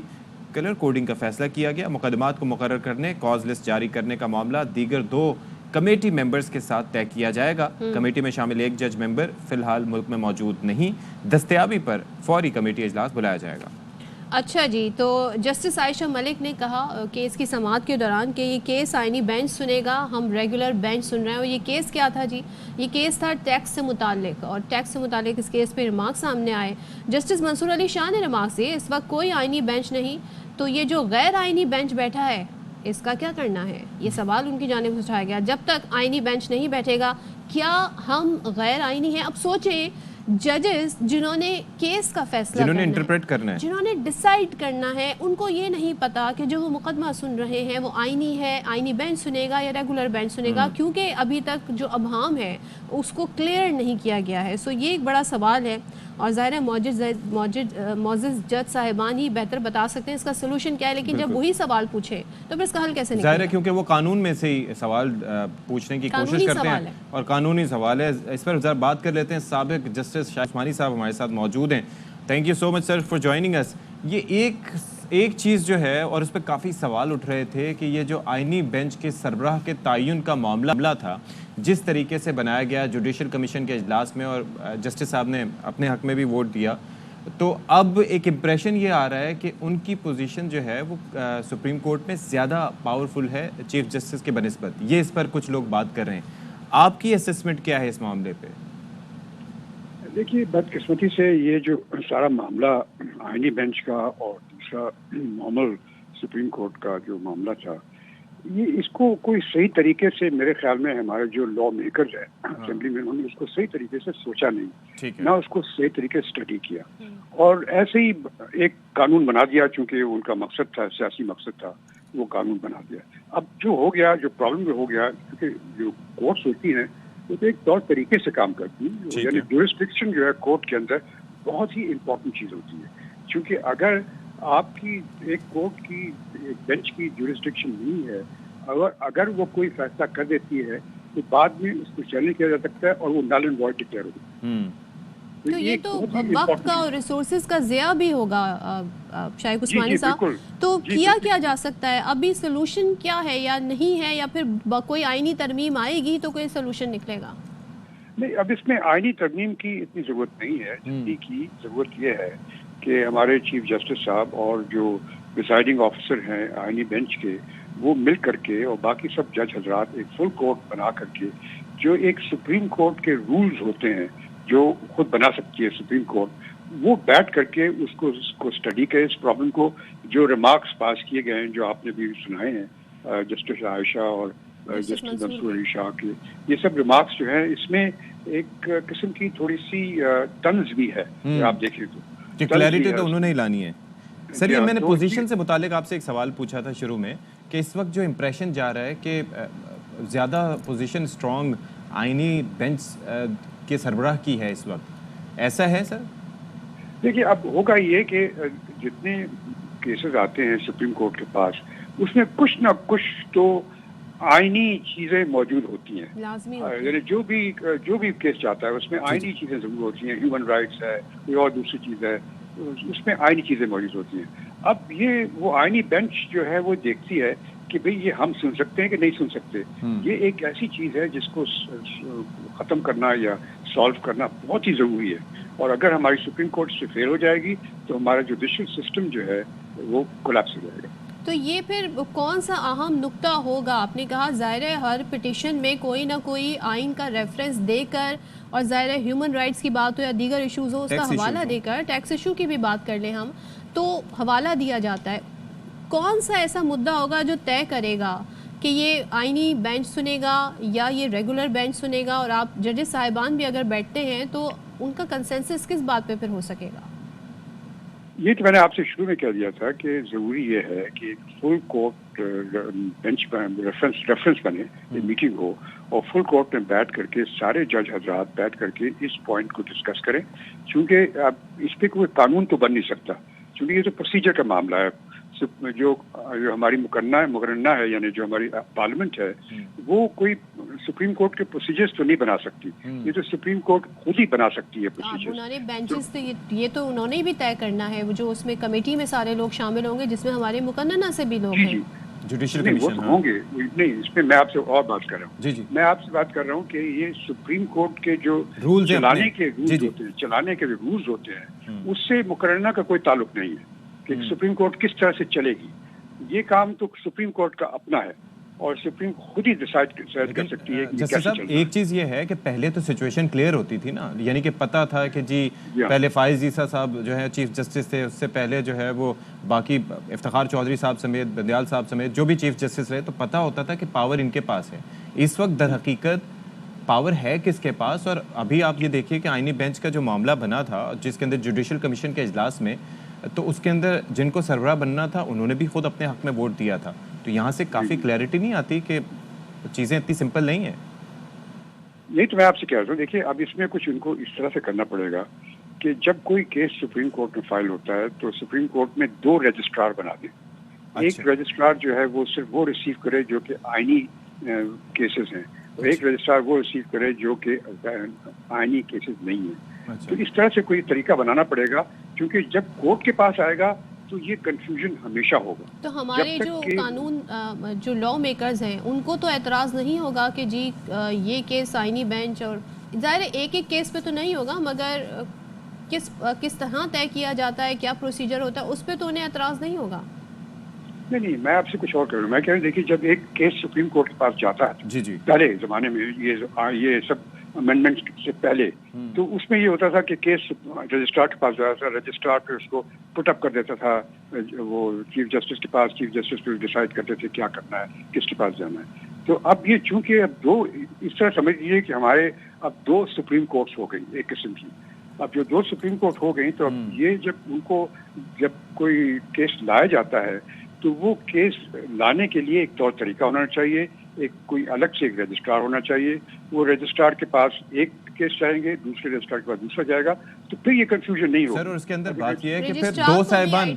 کلر کوڈنگ کا فیصلہ کیا گیا۔ مقدمات کو مقرر کرنے، کاز لسٹ جاری کرنے کا معاملہ دیگر 2 کمیٹی ممبرز کے ساتھ طے کیا جائے گا۔ کمیٹی میں شامل 1 جج ممبر فی الحال ملک میں موجود نہیں، دستیابی پر فوری کمیٹی اجلاس بلایا جائے گا۔
اچھا جی، تو جسٹس عائشہ ملک نے کہا کیس کی سماعت کے دوران کہ یہ کیس آئینی بینچ سنے گا، ہم ریگولر بینچ سن رہے ہیں۔ اور یہ کیس کیا تھا جی؟ یہ کیس تھا ٹیکس سے متعلق، اور ٹیکس سے متعلق اس کیس پہ ریمارک سامنے آئے۔ جسٹس منصور علی شاہ نے ریمارک دیے اس وقت کوئی آئینی بینچ نہیں، تو یہ جو غیر آئینی بینچ بیٹھا ہے اس کا کیا کرنا ہے؟ یہ سوال ان کی جانب سے اٹھایا گیا۔ جب تک آئینی بینچ نہیں بیٹھے گا کیا ہم غیر آئینی ہیں؟ اب سوچیں، ججز جنہوں نے کیس کا فیصلہ
جنہوں نے انٹرپریٹ کرنا ہے،
جنہوں نے ڈیسائیڈ کرنا ہے، ان کو یہ نہیں پتا کہ جو وہ مقدمہ سن رہے ہیں وہ آئینی ہے، آئینی بینچ سنے گا یا ریگولر بینچ سنے گا، کیونکہ ابھی تک جو ابہام ہے اس کو کلیئر نہیں کیا گیا ہے۔ سو یہ ایک بڑا سوال ہے، اور ظاہر ہے معزز جج صاحبان ہی بہتر بتا سکتے ہیں اس کا سلوشن کیا ہے، لیکن جب وہی سوال پوچھے تو پھر اس کا حل کیسے نکلے گا؟
ظاہر ہے کیونکہ وہ قانون میں سے ہی سوال پوچھنے کی کوشش کرتے ہیں، اور قانونی سوال ہے۔ اس پر ذرا بات کر لیتے ہیں، سابق جسٹس شاہ عثمانی صاحب ہمارے ساتھ موجود ہیں۔ Thank you so much sir for joining اس۔ یہ ایک چیز جو ہے، اور اس پہ کافی سوال اٹھ رہے تھے کہ یہ جو آئینی بینچ کے سربراہ کے تعین کا معاملہ تھا، جس طریقے سے بنایا گیا جوڈیشل کمیشن کے اجلاس میں، اور جسٹس صاحب نے اپنے حق میں بھی ووٹ دیا، تو اب ایک امپریشن یہ آ رہا ہے کہ ان کی پوزیشن جو ہے وہ سپریم کورٹ میں زیادہ پاورفل ہے چیف جسٹس کے بنسبت۔ یہ اس پر کچھ لوگ بات کر رہے ہیں، آپ کی اسیسمنٹ کیا ہے اس معاملے پہ؟
دیکھیے، بدقسمتی سے یہ جو سارا معاملہ آئینی بینچ کا اور دوسرا نارمل سپریم کورٹ کا جو معاملہ تھا، یہ اس کو کوئی صحیح طریقے سے میرے خیال میں ہمارے جو لا میکرز ہیں اسمبلی میں انہوں نے اس کو صحیح طریقے سے سوچا نہیں، نہ اس کو صحیح طریقے سے اسٹڈی کیا، اور ایسے ہی ایک قانون بنا دیا چونکہ ان کا مقصد تھا، سیاسی مقصد تھا، وہ قانون بنا دیا۔ اب جو ہو گیا، جو پرابلم ہو گیا، کیونکہ جو کورٹس ہوتی ہیں وہ تو ایک طور طریقے سے کام کرتی ہیں، یعنی جورسڈکشن جو ہے کورٹ کے اندر بہت ہی امپورٹنٹ چیز ہوتی ہے، کیونکہ اگر آپ کی ایک کورٹ کی ایک بینچ کی جورسڈکشن نہیں ہے، اگر وہ کوئی فیصلہ کر دیتی ہے تو بعد میں اس کو چیلنج کیا جا سکتا ہے اور وہ نل اینڈ وائڈ ڈکلیئر ہوگا۔
تو یہ تو وقت کا اور ریسورسز کا ضیاع بھی ہوگا شائق عثمانی صاحب، تو کیا جا سکتا ہے؟ ابھی سولوشن کیا ہے یا نہیں ہے، یا پھر کوئی آئینی ترمیم آئے گی تو کوئی سولوشن نکلے گا؟
نہیں، اب اس میں آئینی ترمیم کی اتنی ضرورت نہیں ہے، جتنی کی ضرورت یہ ہے کہ ہمارے چیف جسٹس صاحب اور جو پریسائڈنگ آفیسر ہیں آئینی بینچ کے، وہ مل کر کے اور باقی سب جج حضرات ایک فل کورٹ بنا کر کے، جو ایک سپریم کورٹ کے رولز ہوتے ہیں جو خود بنا سکتی ہے سپریم کورٹ، وہ بیٹھ کر کے اس کو اسٹڈی کرے اس پرابلم کو۔ جو ریمارکس پاس کیے گئے ہیں جو آپ نے بھی سنائے ہیں جسٹس عائشہ اور جسٹس منصور علی شاہ کے، یہ سب ریمارکس جو ہیں اس میں ایک قسم کی تھوڑی سی طنز بھی ہے، آپ دیکھیں تو
کلیئرٹی تو انہوں نے ہی لانی ہے۔ سر یہ میں نے پوزیشن سے متعلق آپ سے ایک سوال پوچھا تھا شروع میں کہ اس وقت جو امپریشن جا رہا ہے کہ زیادہ پوزیشن اسٹرانگ آئینی بینچ کے سربراہ کی ہے اس وقت، ایسا ہے سر؟
دیکھیے اب ہوگا یہ کہ جتنے کیسز آتے ہیں سپریم کورٹ کے پاس اس میں کچھ نہ کچھ تو آئینی چیزیں موجود ہوتی ہیں، یعنی جو بھی کیس جاتا ہے اس میں آئینی چیزیں ضرور ہوتی ہیں، ہیومن رائٹس ہے، کوئی اور دوسری چیز ہے، اس میں آئینی چیزیں موجود ہوتی ہیں۔ اب یہ وہ آئینی بینچ جو ہے وہ دیکھتی ہے کہ بھئی یہ ہم سن سکتے ہیں کہ نہیں سن سکتے۔ یہ ایک ایسی چیز ہے جس کو ختم کرنا یا سالو کرنا بہت ہی ضروری ہے، اور اگر ہماری سپریم کورٹ سے فیل ہو جائے گی تو ہمارا جوڈیشل سسٹم جو ہے وہ کولیپس ہو جائے گا۔
تو یہ پھر کون سا اہم نقطہ ہوگا؟ آپ نے کہا ظاہر ہے ہر پٹیشن میں کوئی نہ کوئی آئین کا ریفرنس دے کر، اور ظاہر ہے ہیومن رائٹس کی بات ہو یا دیگر ایشوز ہو اس کا حوالہ دے کر، ٹیکس ایشو کی بھی بات کر لیں ہم تو حوالہ دیا جاتا ہے۔ کون سا ایسا مدعا ہوگا جو طے کرے گا کہ یہ آئینی بینچ سنے گا یا یہ ریگولر بینچ سنے گا، اور آپ ججز صاحبان بھی اگر بیٹھتے ہیں تو ان کا کنسنسس کس بات پہ پھر ہو سکے گا؟
یہ تو میں نے آپ سے شروع میں کہہ دیا تھا کہ ضروری یہ ہے کہ فل کورٹ بینچ ریفرنس بنے، میٹنگ ہو اور فل کورٹ میں بیٹھ کر کے سارے جج حضرات بیٹھ کر کے اس پوائنٹ کو ڈسکس کریں، چونکہ اب اس پہ کوئی قانون تو بن نہیں سکتا، چونکہ یہ تو پروسیجر کا معاملہ ہے۔ جو ہماری مقرنہ ہے یعنی جو ہماری پارلیمنٹ ہے وہ کوئی سپریم کورٹ کے پروسیجرز تو نہیں بنا سکتی، یہ تو سپریم کورٹ خود ہی بنا سکتی ہے پروسیجر۔
انہوں نے بینچز یہ تو انہوں نے بھی طے کرنا ہے، جو اس میں کمیٹی میں سارے لوگ شامل ہوں گے جس میں ہمارے مقننہ سے بھی لوگ ہیں،
جوڈیشل کمیشن
ہوں گے۔ نہیں، اس میں میں آپ سے اور بات کر رہا ہوں، میں آپ سے بات کر رہا ہوں کہ یہ سپریم کورٹ کے جو چلانے کے رولز ہوتے ہیں اس سے مقرنہ کا کوئی تعلق نہیں ہے کہ سپریم کورٹ کس طرح سے چلے گی، یہ کام تو سپریم کورٹ کا اپنا ہے اور سپریم خود ہی ڈیسائیڈ کر سکتی ہے۔
جسٹس صاحب ایک چیز یہ ہے کہ پہلے تو سچویشن کلیئر ہوتی تھی نا، یعنی کہ پتہ تھا کہ جی پہلے فائز عیسیٰ صاحب جو ہے چیف جسٹس تھے، اس سے پہلے جو ہے وہ باقی افتخار چودھری صاحب سمیت، بندیال صاحب سمیت جو بھی چیف جسٹس رہے، تو پتہ ہوتا تھا کہ پاور ان کے پاس ہے۔ اس وقت در حقیقت پاور ہے کس کے پاس؟ اور ابھی آپ یہ دیکھیے کہ آئینی بینچ کا جو معاملہ بنا تھا جس کے اندر جوڈیشل کمیشن کے اجلاس میں، تو اس کے اندر جن کو سربراہ بننا تھا انہوں نے بھی خود اپنے حق میں ووٹ دیا تھا، تو یہاں سے کافی کلیئرٹی نہیں آتی کہ چیزیں اتنی سمپل نہیں ہیں۔
یہی تو میں آپ سے کہہ رہا ہوں، دیکھیے اب اس میں کچھ ان کو اس طرح سے کرنا پڑے گا کہ جب کوئی کیس سپریم کورٹ میں فائل ہوتا ہے تو سپریم کورٹ میں 2 رجسٹرار بنا دیں۔ ایک رجسٹرار جو ہے وہ صرف وہ ریسیو کرے جو کہ آئینی کیسز ہیں، اور ایک رجسٹرار وہ ریسیو کرے جو کہ آئینی کیسز نہیں ہیں۔ تو اس طرح سے کوئی طریقہ بنانا پڑے گا، کیونکہ جب کورٹ کے پاس آئے گا تو یہ کنفیوژن ہمیشہ ہوگا۔
تو ہمارے جو قانون جو لا میکرز ہیں ان کو تو اعتراض نہیں ہوگا کہ جی یہ کیس آئینی بینچ، اور ظاہر ایک کیس پہ تو نہیں ہوگا، مگر کس طرح طے کیا جاتا ہے، کیا پروسیجر ہوتا ہے، اس پہ تو انہیں اعتراض نہیں ہوگا۔
نہیں، میں آپ سے کچھ اور کہہ رہا ہوں، میں کہہ رہا ہوں دیکھیے جب ایک کیس سپریم کورٹ کے پاس جاتا ہے، پہلے زمانے میں یہ سب امینڈمنٹ سے پہلے تو اس میں یہ ہوتا تھا کہ کیس رجسٹرار کے پاس جاتا تھا, رجسٹرار پھر اس کو پٹ اپ کر دیتا تھا وہ چیف جسٹس کے پاس, چیف جسٹس پھر ڈیسائیڈ کرتے تھے کیا کرنا ہے, کس کے پاس جانا ہے. تو اب یہ چونکہ اب دو اس طرح سمجھ لیجیے کہ ہمارے اب 2 سپریم کورٹس ہو گئی ایک قسم کی. اب جو 2 سپریم کورٹ ہو گئی تو اب یہ جب ان کو جب کوئی کیس لایا جاتا ہے تو وہ کیس لانے کے لیے ایک طور طریقہ ہونا چاہیے, ایک کوئی الگ سے ایک رجسٹرار ہونا چاہیے. وہ رجسٹرار کے پاس ایک کیس جائیں گے, دوسرے رجسٹرار کے پاس دوسرا جائے گا, تو پھر یہ کنفیوژن نہیں ہوگا.
سر اور اس کے اندر بات یہ ہے کہ پھر 2 صاحبان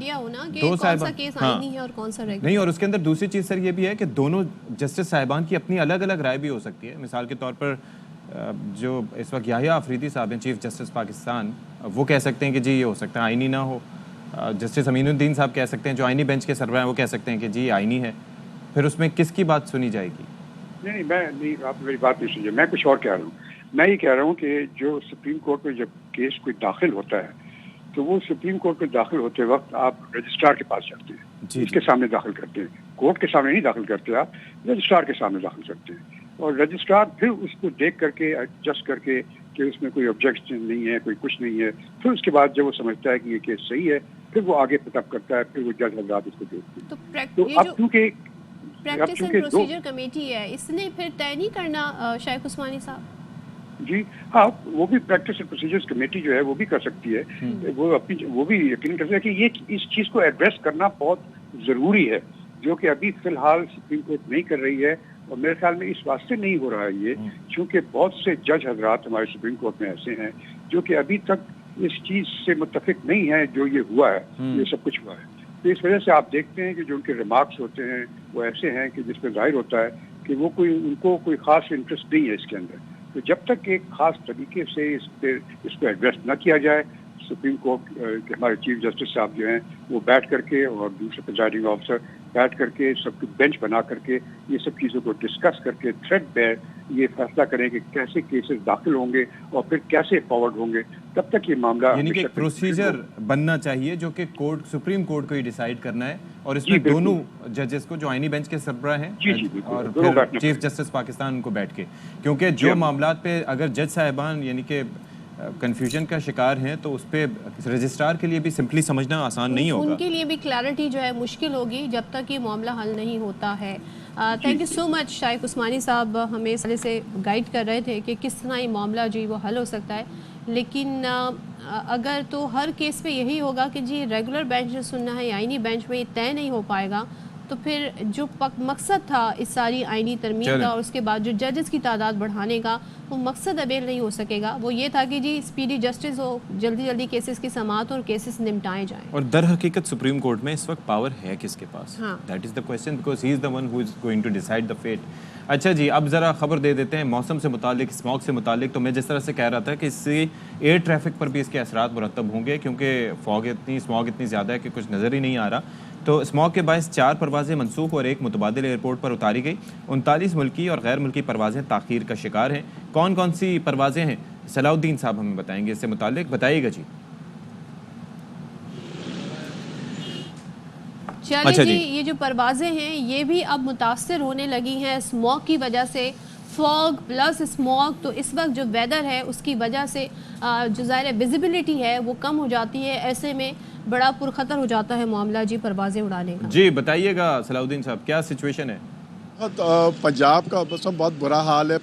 نہیں, اور اس کے اندر دوسری چیز سر یہ بھی ہے کہ دونوں جسٹس صاحبان کی اپنی الگ الگ رائے بھی ہو سکتی ہے. مثال کے طور پر جو اس وقت یحییٰ آفریدی صاحب ہیں چیف جسٹس پاکستان, وہ کہہ سکتے ہیں کہ جی یہ ہو سکتا ہے آئینی نہ ہو. جسٹس امین الدین صاحب کہہ سکتے ہیں جو آئینی بینچ کے سربراہ ہیں وہ کہہ سکتے ہیں کہ جی آئینی ہے. پھر اس میں کس کی بات سنی جائے گی؟
نہیں میں آپ میری بات نہیں سنیے, میں کچھ اور کہہ رہا ہوں. میں یہ کہہ رہا ہوں کہ جو سپریم کورٹ میں جب کیس کوئی داخل ہوتا ہے تو وہ سپریم کورٹ میں داخل ہوتے وقت آپ رجسٹرار کے پاس جاتے ہیں, اس کے سامنے داخل کرتے ہیں. کورٹ کے سامنے نہیں داخل کرتے, آپ رجسٹرار کے سامنے داخل کرتے ہیں. اور رجسٹرار پھر اس کو دیکھ کر کے ایڈجسٹ کر کے کہ اس میں کوئی آبجیکشن نہیں ہے, کوئی کچھ نہیں ہے, پھر اس کے بعد جب وہ سمجھتا ہے کہ یہ کیس صحیح ہے پھر وہ آگے پٹ اپ کرتا ہے, پھر وہ جج حضرات اس کو دیکھتے ہیں. تو اب کیونکہ
پریکٹس اینڈ پروسیجر کمیٹی ہے, اس نے پھر طے نہیں کرنا شیخ عثمانی صاحب؟
جی ہاں, وہ بھی پریکٹس اینڈ پروسیجرز کمیٹی جو ہے وہ بھی کر سکتی ہے. وہ اپنی وہ بھی یقین کرتے ہیں کہ یہ اس چیز کو ایڈریس کرنا بہت ضروری ہے, جو کہ ابھی فی الحال سپریم کورٹ نہیں کر رہی ہے. اور میرے خیال میں اس واسطے نہیں ہو رہا ہے یہ, چونکہ بہت سے جج حضرات ہمارے سپریم کورٹ میں ایسے ہیں جو کہ ابھی تک اس چیز سے متفق نہیں ہیں جو یہ ہوا ہے, یہ سب کچھ ہوا ہے. تو اس وجہ سے آپ دیکھتے ہیں کہ جو ان کے ریمارکس ہوتے ہیں وہ ایسے ہیں کہ جس پہ ظاہر ہوتا ہے کہ وہ ان کو کوئی خاص انٹرسٹ نہیں ہے اس کے اندر. تو جب تک ایک خاص طریقے سے اس کو ایڈریس نہ کیا جائے, سپریم کورٹ کے ہمارے چیف جسٹس صاحب جو ہیں وہ بیٹھ کر کے اور دوسرے پریزائڈنگ آفیسر بیٹھ کر کے سب کو بینچ بنا کر کے یہ سب چیزوں کو ڈسکس کر کے تھریڈ پہ یہ فیصلہ کریں کہ کیسے کیسز داخل ہوں گے اور پھر کیسے فارورڈ ہوں گے, تب تک یہ معاملہ
یعنی کہ پروسیجر بننا چاہیے جو کہ سپریم کورٹ کو ہی ڈیسائیڈ کرنا ہے. اور اس میں دونوں ججز کو جو آئینی بینچ کے سربراہ ہیں اور پھر چیف جسٹس پاکستان ان کو بیٹھ کے, کیونکہ جو معاملات پہ اگر جج صاحبان یعنی کہ کنفیوژن کا شکار ہیں تو اس پہ رجسٹرار کے لیے بھی سمپلی سمجھنا آسان نہیں ہوگا, ان
کے لیے بھی کلیئرٹی جو ہے مشکل ہوگی جب تک یہ معاملہ حل نہیں ہوتا ہے. تھینک یو سو مچ شائق عثمانی صاحب, ہمیں اس طرح سے گائیڈ کر رہے تھے کہ کس طرح یہ معاملہ جو وہ حل ہو سکتا ہے. لیکن اگر تو ہر کیس پہ یہی ہوگا کہ جی ریگولر بینچ جو سننا ہے آئینی بینچ میں یہ طے نہیں ہو پائے گا, تو پھر جو مقصد تھا اس ساری آئینی ترمیم کا اور اس کے بعد جو ججز کی تعداد بڑھانے کا, وہ مقصد ابیل نہیں ہو سکے گا. وہ یہ تھا کہ جی اسپیڈی جسٹس ہو, جلدی جلدی کیسز کی سماعت اور کیسز نمٹائے جائیں.
اور در حقیقت سپریم کورٹ میں اس وقت پاور ہے کس کے پاس؟ That is the question, because he is the one who is going to decide the fate. اچھا جی, اب ذرا خبر دے دیتے ہیں موسم سے متعلق, اسموگ سے متعلق. تو میں جس طرح سے کہہ رہا تھا کہ اس سے ایئر ٹریفک پر بھی اس کے اثرات مرتب ہوں گے, کیونکہ اسموگ اتنی زیادہ ہے کہ کچھ نظر ہی نہیں آ رہا. تو اسموگ کے باعث 4 پروازیں منسوخ اور 1 متبادل ایئرپورٹ پر اتاری گئی. 39 ملکی اور غیر ملکی پروازیں تاخیر کا شکار ہیں. کون کون سی پروازیں ہیں صلاح الدین صاحب ہمیں بتائیں گے اس سے متعلق, بتائیے گا جی.
چلیے جی, یہ جو پروازیں ہیں یہ بھی اب متاثر ہونے لگی ہیں اسموگ کی وجہ سے. فوگ پلس اسموگ, تو اس وقت جو ویدر ہے اس کی وجہ سے جو ظاہر ویزیبلٹی ہے وہ کم ہو جاتی ہے. ایسے میں بڑا پرخطر ہو جاتا ہے معاملہ جی پروازیں اڑانے کا.
جی بتائیے گا صلاح الدین صاحب, کیا سچویشن ہے؟
پنجاب کا بہت برا حال ہے.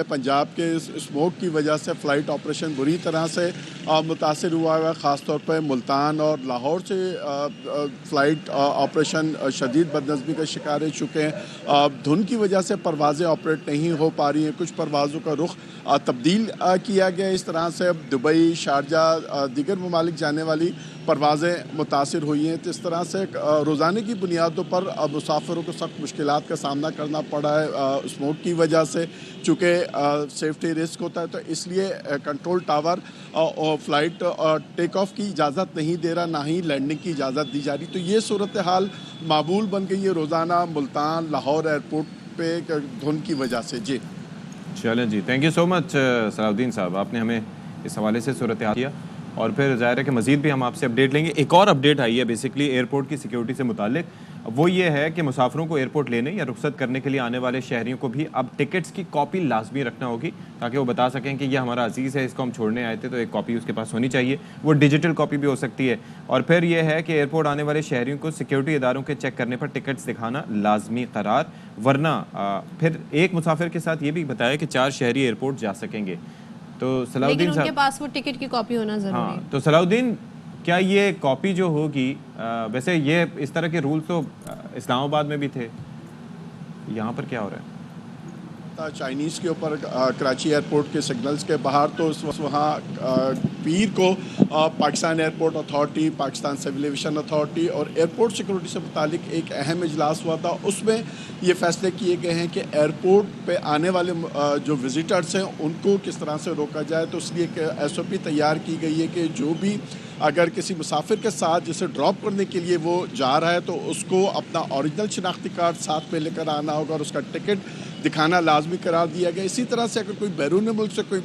پنجاب کے اسموگ کی وجہ سے فلائٹ آپریشن بری طرح سے متاثر ہوا ہے, خاص طور پہ ملتان اور لاہور سے فلائٹ آپریشن شدید بدنظمی کا شکار رہ چکے ہیں. دھند کی وجہ سے پروازیں آپریٹ نہیں ہو پا رہی ہیں. کچھ پروازوں کا رخ تبدیل کیا گیا. اس طرح سے دبئی, شارجہ, دیگر ممالک جانے والی پروازیں متاثر ہوئی ہیں. تو اس طرح سے روزانے کی بنیادوں پر مسافروں کو سخت مشکلات کا سامنا کرنا پڑا ہے اسموگ کی وجہ سے, چونکہ سیفٹی رسک ہوتا ہے. تو اس لیے control tower flight take of کی اجازت نہیں دے رہا, نہ ہی لینڈنگ کی اجازت دی جا رہی. تو یہ صورتحال معمول بن گئی ہے روزانہ ملتان لاہور ایئرپورٹ پہ دھند کی وجہ سے. جی
چلیں جی, تھینک یو سو مچ صلاح الدین صاحب, آپ نے ہمیں اس حوالے سے صورتحال کیا. اور پھر ظاہر ہے کہ مزید بھی ہم آپ سے اپڈیٹ لیں گے. ایک اور اپڈیٹ آئی ہے بیسکلی ایئرپورٹ کی سیکیورٹی سے متعلق. وہ یہ ہے کہ مسافروں کو ایئرپورٹ لینے یا رخصت کرنے کے لیے آنے والے شہریوں کو بھی اب ٹکٹس کی کاپی لازمی رکھنا ہوگی تاکہ وہ بتا سکیں کہ یہ ہمارا عزیز ہے, اس کو ہم چھوڑنے آئے تھے, تو ایک کاپی اس کے پاس ہونی چاہیے. وہ ڈیجیٹل کاپی بھی ہو سکتی ہے. اور پھر یہ ہے کہ ایئرپورٹ آنے والے شہریوں کو سیکیورٹی اداروں کے چیک کرنے پر ٹکٹس دکھانا لازمی قرار, ورنہ پھر ایک مسافر کے ساتھ یہ بھی بتایا کہ 4 شہری ایئرپورٹ جا سکیں گے. تو صلاح الدین
لیکن ان کے پاس وہ ٹکٹ کی کاپی ہونا ضروری ہے.
تو صلاح الدین, کیا یہ کاپی جو ہوگی, ویسے یہ اس طرح کے رول تو اسلام آباد میں بھی تھے, یہاں پر کیا ہو رہا ہے؟
چائنیز کے اوپر کراچی ایئرپورٹ کے سگنلز کے باہر تو وہاں پیر کو Pakistan airport authority, Pakistan civil aviation authority اور ایئرپورٹ سیکورٹی سے متعلق ایک اہم اجلاس ہوا تھا. اس میں یہ فیصلے کیے گئے ہیں کہ ایئرپورٹ پہ آنے والے جو وزٹرز ہیں ان کو کس طرح سے روکا جائے. تو اس لیے ایک SOP تیار کی گئی ہے کہ جو بھی اگر کسی مسافر کے ساتھ جسے ڈراپ کرنے کے لیے وہ جا رہا ہے تو اس کو اپنا اوریجنل شناختی کارڈ ساتھ میں لے کر آنا ہوگا اور اس کا ٹکٹ دکھانا لازمی قرار دیا گیا. اسی طرح سے اگر کوئی بیرون ملک سے کوئی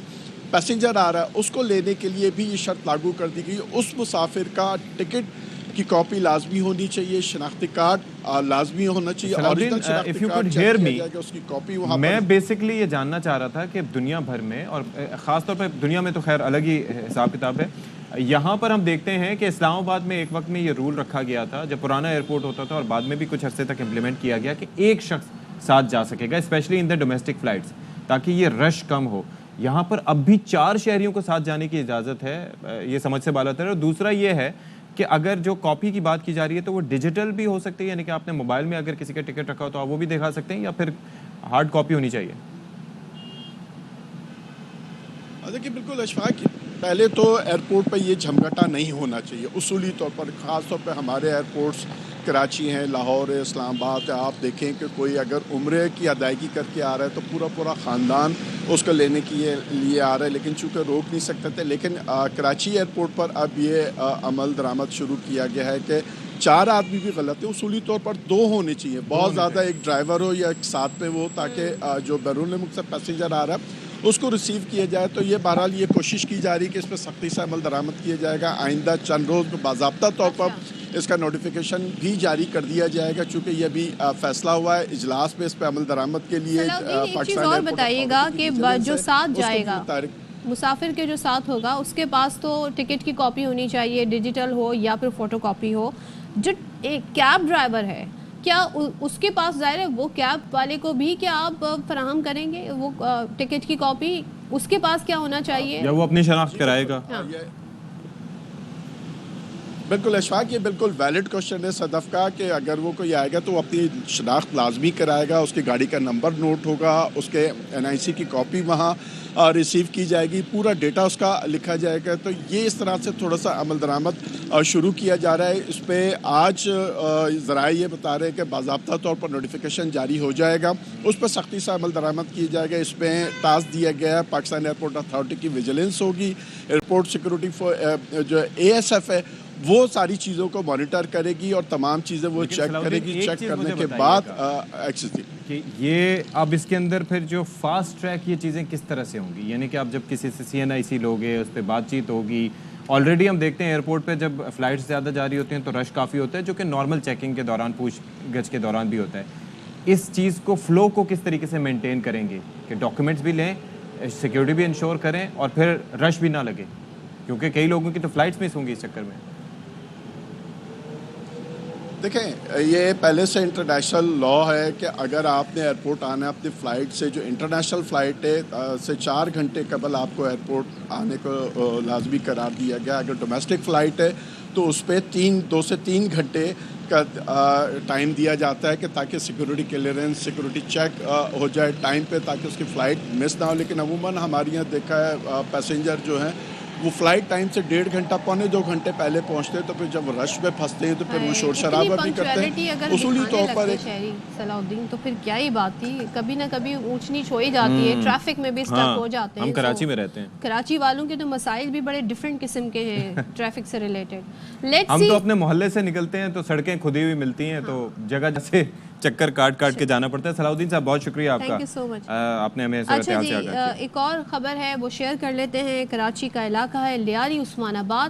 پیسنجر آ رہا ہے اس کو لینے کے لیے بھی یہ شرط لاگو کر دی گئی, اس مسافر کا ٹکٹ کی کاپی لازمی ہونی چاہیے, شناختی کارڈ لازمی ہونا چاہیے, اوریجنل شناختی کارڈ چیک کیا جائے گا, اس کی کاپی وہاں پر.
میں بیسکلی یہ جاننا چاہ رہا تھا کہ دنیا بھر میں, اور خاص طور پہ دنیا میں تو خیر الگ ہی حساب کتاب ہے, یہاں پر ہم دیکھتے ہیں کہ اسلام آباد میں ایک وقت میں یہ رول رکھا گیا تھا جب پرانا ایئرپورٹ ہوتا تھا, اور بعد میں بھی کچھ عرصے تک امپلیمنٹ کیا گیا کہ ایک شخص ساتھ جا سکے گا, especially in the domestic flights, تاکہ یہ رش کم ہو. یہاں پر اب بھی 4 شہریوں کو ساتھ جانے کی اجازت ہے, یہ سمجھ سے بالا تر ہے. اور دوسرا یہ ہے کہ اگر جو کاپی کی بات کی جا رہی ہے تو وہ ڈیجیٹل بھی ہو سکتی ہے, یعنی کہ آپ نے موبائل میں اگر کسی کا ٹکٹ رکھا ہو تو آپ وہ بھی دکھا سکتے ہیں, یا پھر ہارڈ کاپی ہونی چاہیے؟
دیکھیے بالکل اشفاق, پہلے تو ایئرپورٹ پہ یہ جھمگٹا نہیں ہونا چاہیے اصولی طور پر, خاص طور پہ ہمارے ایئرپورٹس کراچی ہیں, لاہور ہے, اسلام آباد ہے. آپ دیکھیں کہ کوئی اگر عمرے کی ادائیگی کر کے آ رہا ہے تو پورا خاندان اس کو لینے کے لیے آ رہا ہے, لیکن چونکہ روک نہیں سکتے تھے. لیکن کراچی ایئرپورٹ پر اب یہ عمل درآمد شروع کیا گیا ہے کہ 4 آدمی بھی غلط ہے, اصولی طور پر 2 ہونے چاہیے, بہت زیادہ ایک ڈرائیور ہو یا ایک ساتھ میں وہ, تاکہ جو بیرون ملک سے پیسنجر آ رہا ہے اس کو ریسیو کیا جائے. تو یہ بہرحال یہ کوشش کی جا رہی ہے کہ اس پہ سختی سے عمل درآمد کیا جائے گا. آئندہ چند روز میں باضابطہ طور پر اس کا نوٹیفیکیشن بھی جاری کر دیا جائے گا, چونکہ یہ بھی فیصلہ ہوا ہے اجلاس میں اس پہ عمل درآمد کے لیے.
ایک چیز اور بتائیے گا کہ جو ساتھ جائے گا مسافر کے جو ساتھ ہوگا اس کے پاس تو ٹکٹ کی کاپی ہونی چاہیے, ڈیجیٹل ہو یا پھر فوٹو کاپی ہو. جو ایک کیب ڈرائیور ہے کیا اس کے پاس ظاہر ہے وہ کیب والے کو بھی کیا آپ فراہم کریں گے وہ ٹکٹ کی کاپی, اس کے پاس کیا ہونا چاہیے,
یا وہ اپنی شناخت کرائے گا؟
بالکل اشفاق, یہ بالکل ویلڈ کوشچن ہے صدف کا, کہ اگر وہ کوئی آئے گا تو وہ اپنی شناخت لازمی کرائے گا, اس کی گاڑی کا نمبر نوٹ ہوگا, اس کے NIC کی کاپی وہاں ریسیو کی جائے گی, پورا ڈیٹا اس کا لکھا جائے گا. تو یہ اس طرح سے تھوڑا سا عمل درآمد شروع کیا جا رہا ہے. اس پہ آج ذرائع یہ بتا رہے ہیں کہ باضابطہ طور پر نوٹیفیکیشن جاری ہو جائے گا, اس پہ سختی سے عمل درآمد کیا جائے گا. اس پہ ٹاسک دیا گیا ہے پاکستان ایئرپورٹ اتھارٹی کی ویجیلنس ہوگی, ایئرپورٹ سیکورٹی جو ASF ہے وہ ساری چیزوں کو مانیٹر کرے گی اور تمام چیزیں وہ چیک کرے گی. چیک کرنے کے بعد ایکسس دی.
کہ یہ اب اس کے اندر پھر جو فاسٹ ٹریک یہ چیزیں کس طرح سے ہوں گی, یعنی کہ آپ جب کسی سے CNIC لوگے اس پہ بات چیت ہوگی. آلریڈی ہم دیکھتے ہیں ایئرپورٹ پہ جب فلائٹس زیادہ جاری ہوتی ہیں تو رش کافی ہوتا ہے, جو کہ نارمل چیکنگ کے دوران, پوچھ گچھ کے دوران بھی ہوتا ہے. اس چیز کو فلو کو کس طریقے سے مینٹین کریں گے کہ ڈاکیومنٹس بھی لیں, سیکیورٹی بھی انشور کریں, اور پھر رش بھی نہ لگے, کیونکہ کئی لوگوں کی تو فلائٹس مس ہوں گی اس چکر میں.
دیکھیں یہ پہلے سے انٹرنیشنل لا ہے کہ اگر آپ نے ایئرپورٹ آنا ہے اپنی فلائٹ سے, جو انٹرنیشنل فلائٹ ہے سے 4 گھنٹے قبل آپ کو ایئرپورٹ آنے کو لازمی قرار دیا گیا. اگر ڈومیسٹک فلائٹ ہے تو اس پہ 2 سے 3 گھنٹے کا ٹائم دیا جاتا ہے کہ تاکہ سیکورٹی کلیئرنس, سیکورٹی چیک ہو جائے ٹائم پہ, تاکہ اس کی فلائٹ مس نہ ہو. لیکن عموماً ہمارے یہاں دیکھا ہے پیسنجر جو ہیں وہ فلائٹ ٹائم سے 1.5 گھنٹہ پونے 2 گھنٹے پہلے پہنچتے ہیں, تو پھر جب رش میں پھنستے ہیں تو پھر وہ شور شرابہ بھی کرتے ہیں. اصولی طور پر
شہری صلاح الدین تو پھر کیا ہی بات تھی, کبھی نہ کبھی اونچ نیچ ہو ہی جاتی ہے, ٹریفک میں بھی اسٹک ہو جاتے ہیں.
ہم کراچی میں رہتے ہیں,
کراچی والوں کے تو مسائل بھی بڑے ڈفرینٹ قسم کے ہیں ٹریفک سے ریلیٹڈ.
ہم تو اپنے محلے سے نکلتے ہیں تو سڑکیں کھدی ہوئی ملتی ہیں, تو جگہ جیسے چکر کاٹ کے جانا پڑتا ہے. صلاح الدین صاحب بہت شکریہ آپ کا, آپ نے ہمیں
اچھا جی ایک اور خبر ہے وہ شیئر کر لیتے ہیں. کراچی کا علاقہ ہے لیاری عثمان آباد,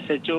SHO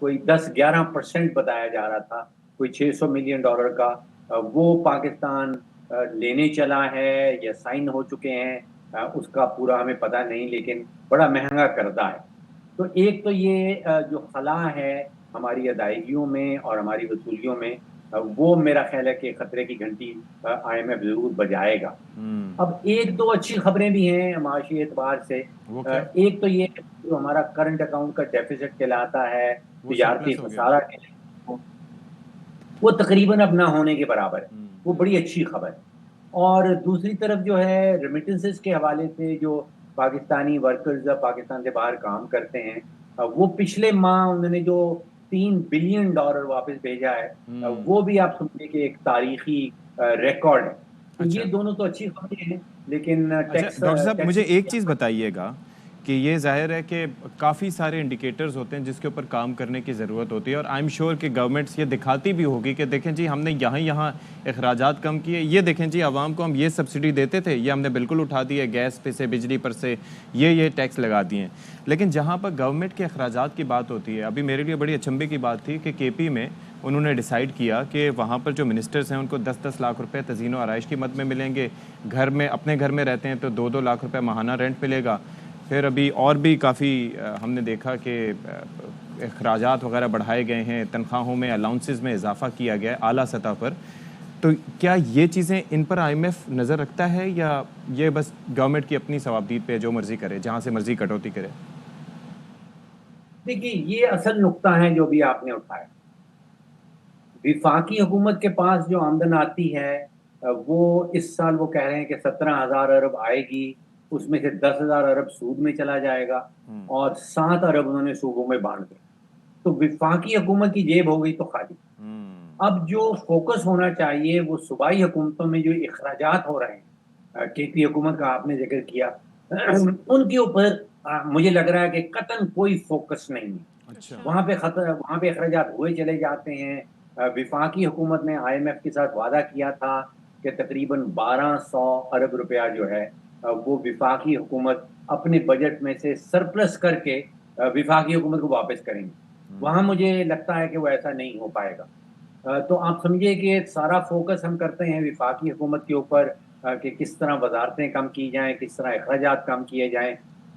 کوئی 10-11% بتایا جا رہا تھا، کوئی $600 ملین کا، وہ پاکستان لینے چلا ہے یا سائن ہو چکے ہیں، اس کا پورا ہمیں پتہ نہیں، لیکن بڑا مہنگا قرضہ ہے. تو ایک تو یہ جو خلا ہے ہماری ادائیگیوں میں اور ہماری وصولیوں میں، وہ میرا خیال ہے کہ خطرے کی گھنٹی IMF ضرور بجائے گا. اب ایک دو اچھی خبریں بھی ہیں معاشی اعتبار سے. ایک تو یہ جو ہمارا کرنٹ اکاؤنٹ کا ڈیفیسٹ کہلاتا ہے، تجارتی خسارہ، وہ تقریباً اب نہ ہونے کے برابر ہے. وہ بڑی اچھی خبر ہے. اور دوسری طرف جو ہے ریمیٹنسز کے حوالے سے جو پاکستانی ورکرز پاکستان سے باہر کام کرتے ہیں، وہ پچھلے ماہ انہوں نے جو $3 بلین واپس بھیجا ہے، وہ بھی آپ سمجھے کہ ایک تاریخی ریکارڈ ہے. یہ دونوں تو اچھی خبریں ہیں، لیکن
ڈاکٹر صاحب مجھے ایک چیز بتائیے گا کہ یہ ظاہر ہے کہ کافی سارے انڈیکیٹرز ہوتے ہیں جس کے اوپر کام کرنے کی ضرورت ہوتی ہے، اور آئی ایم شیور کہ گورنمنٹس یہ دکھاتی بھی ہوگی کہ دیکھیں جی ہم نے یہاں اخراجات کم کیے، یہ دیکھیں جی عوام کو ہم یہ سبسڈی دیتے تھے، یہ ہم نے بالکل اٹھا دی ہے، گیس پہ سے بجلی پر سے یہ ٹیکس لگا دیے ہیں. لیکن جہاں پر گورنمنٹ کے اخراجات کی بات ہوتی ہے، ابھی میرے لیے بڑی اچنبھے کی بات تھی کہ KP میں انہوں نے ڈیسائیڈ کیا کہ وہاں پر جو منسٹرز ہیں ان کو 10-10 لاکھ روپے تزئین و آرائش کی مد میں ملیں گے، گھر میں اپنے گھر میں رہتے ہیں تو 2-2 لاکھ روپے ماہانہ رینٹ ملے گا. پھر ابھی اور بھی کافی ہم نے دیکھا کہ اخراجات وغیرہ بڑھائے گئے ہیں، تنخواہوں میں الاؤنسز میں اضافہ کیا گیا ہے اعلیٰ سطح پر. تو کیا یہ چیزیں ان پر IMF نظر رکھتا ہے یا یہ بس گورنمنٹ کی اپنی ثوابدید پہ جو مرضی کرے، جہاں سے مرضی کٹوتی کرے؟
دیکھیے یہ اصل نقطہ ہے جو بھی آپ نے اٹھایا. وفاقی حکومت کے پاس جو آمدن آتی ہے وہ اس سال وہ کہہ رہے ہیں کہ 17,000 ارب آئے گی، اس میں سے 10,000 ارب سود میں چلا جائے گا اور 7 ارب انہوں نے صوبوں میں بانٹ دیا. تو وفاقی حکومت کی جیب ہو گئی تو خالی. اب جو فوکس ہونا چاہیے وہ صوبائی حکومتوں میں جو اخراجات ہو رہے ہیں، KP حکومت کا آپ نے ذکر کیا، ان کے اوپر مجھے لگ رہا ہے کہ قطعاً کوئی فوکس نہیں ہے. وہاں پہ اخراجات ہوئے چلے جاتے ہیں. وفاقی حکومت نے IMF کے ساتھ وعدہ کیا تھا کہ تقریباً 1,200 ارب روپیہ جو ہے وہ وفاقی حکومت اپنے بجٹ میں سے سرپلس کر کے وفاقی حکومت کو واپس کریں گے. وہاں مجھے لگتا ہے کہ وہ ایسا نہیں ہو پائے گا. تو آپ سمجھے کہ سارا فوکس ہم کرتے ہیں وفاقی حکومت کے اوپر کہ کس طرح وزارتیں کم کی جائیں، کس طرح اخراجات کم کیے جائیں.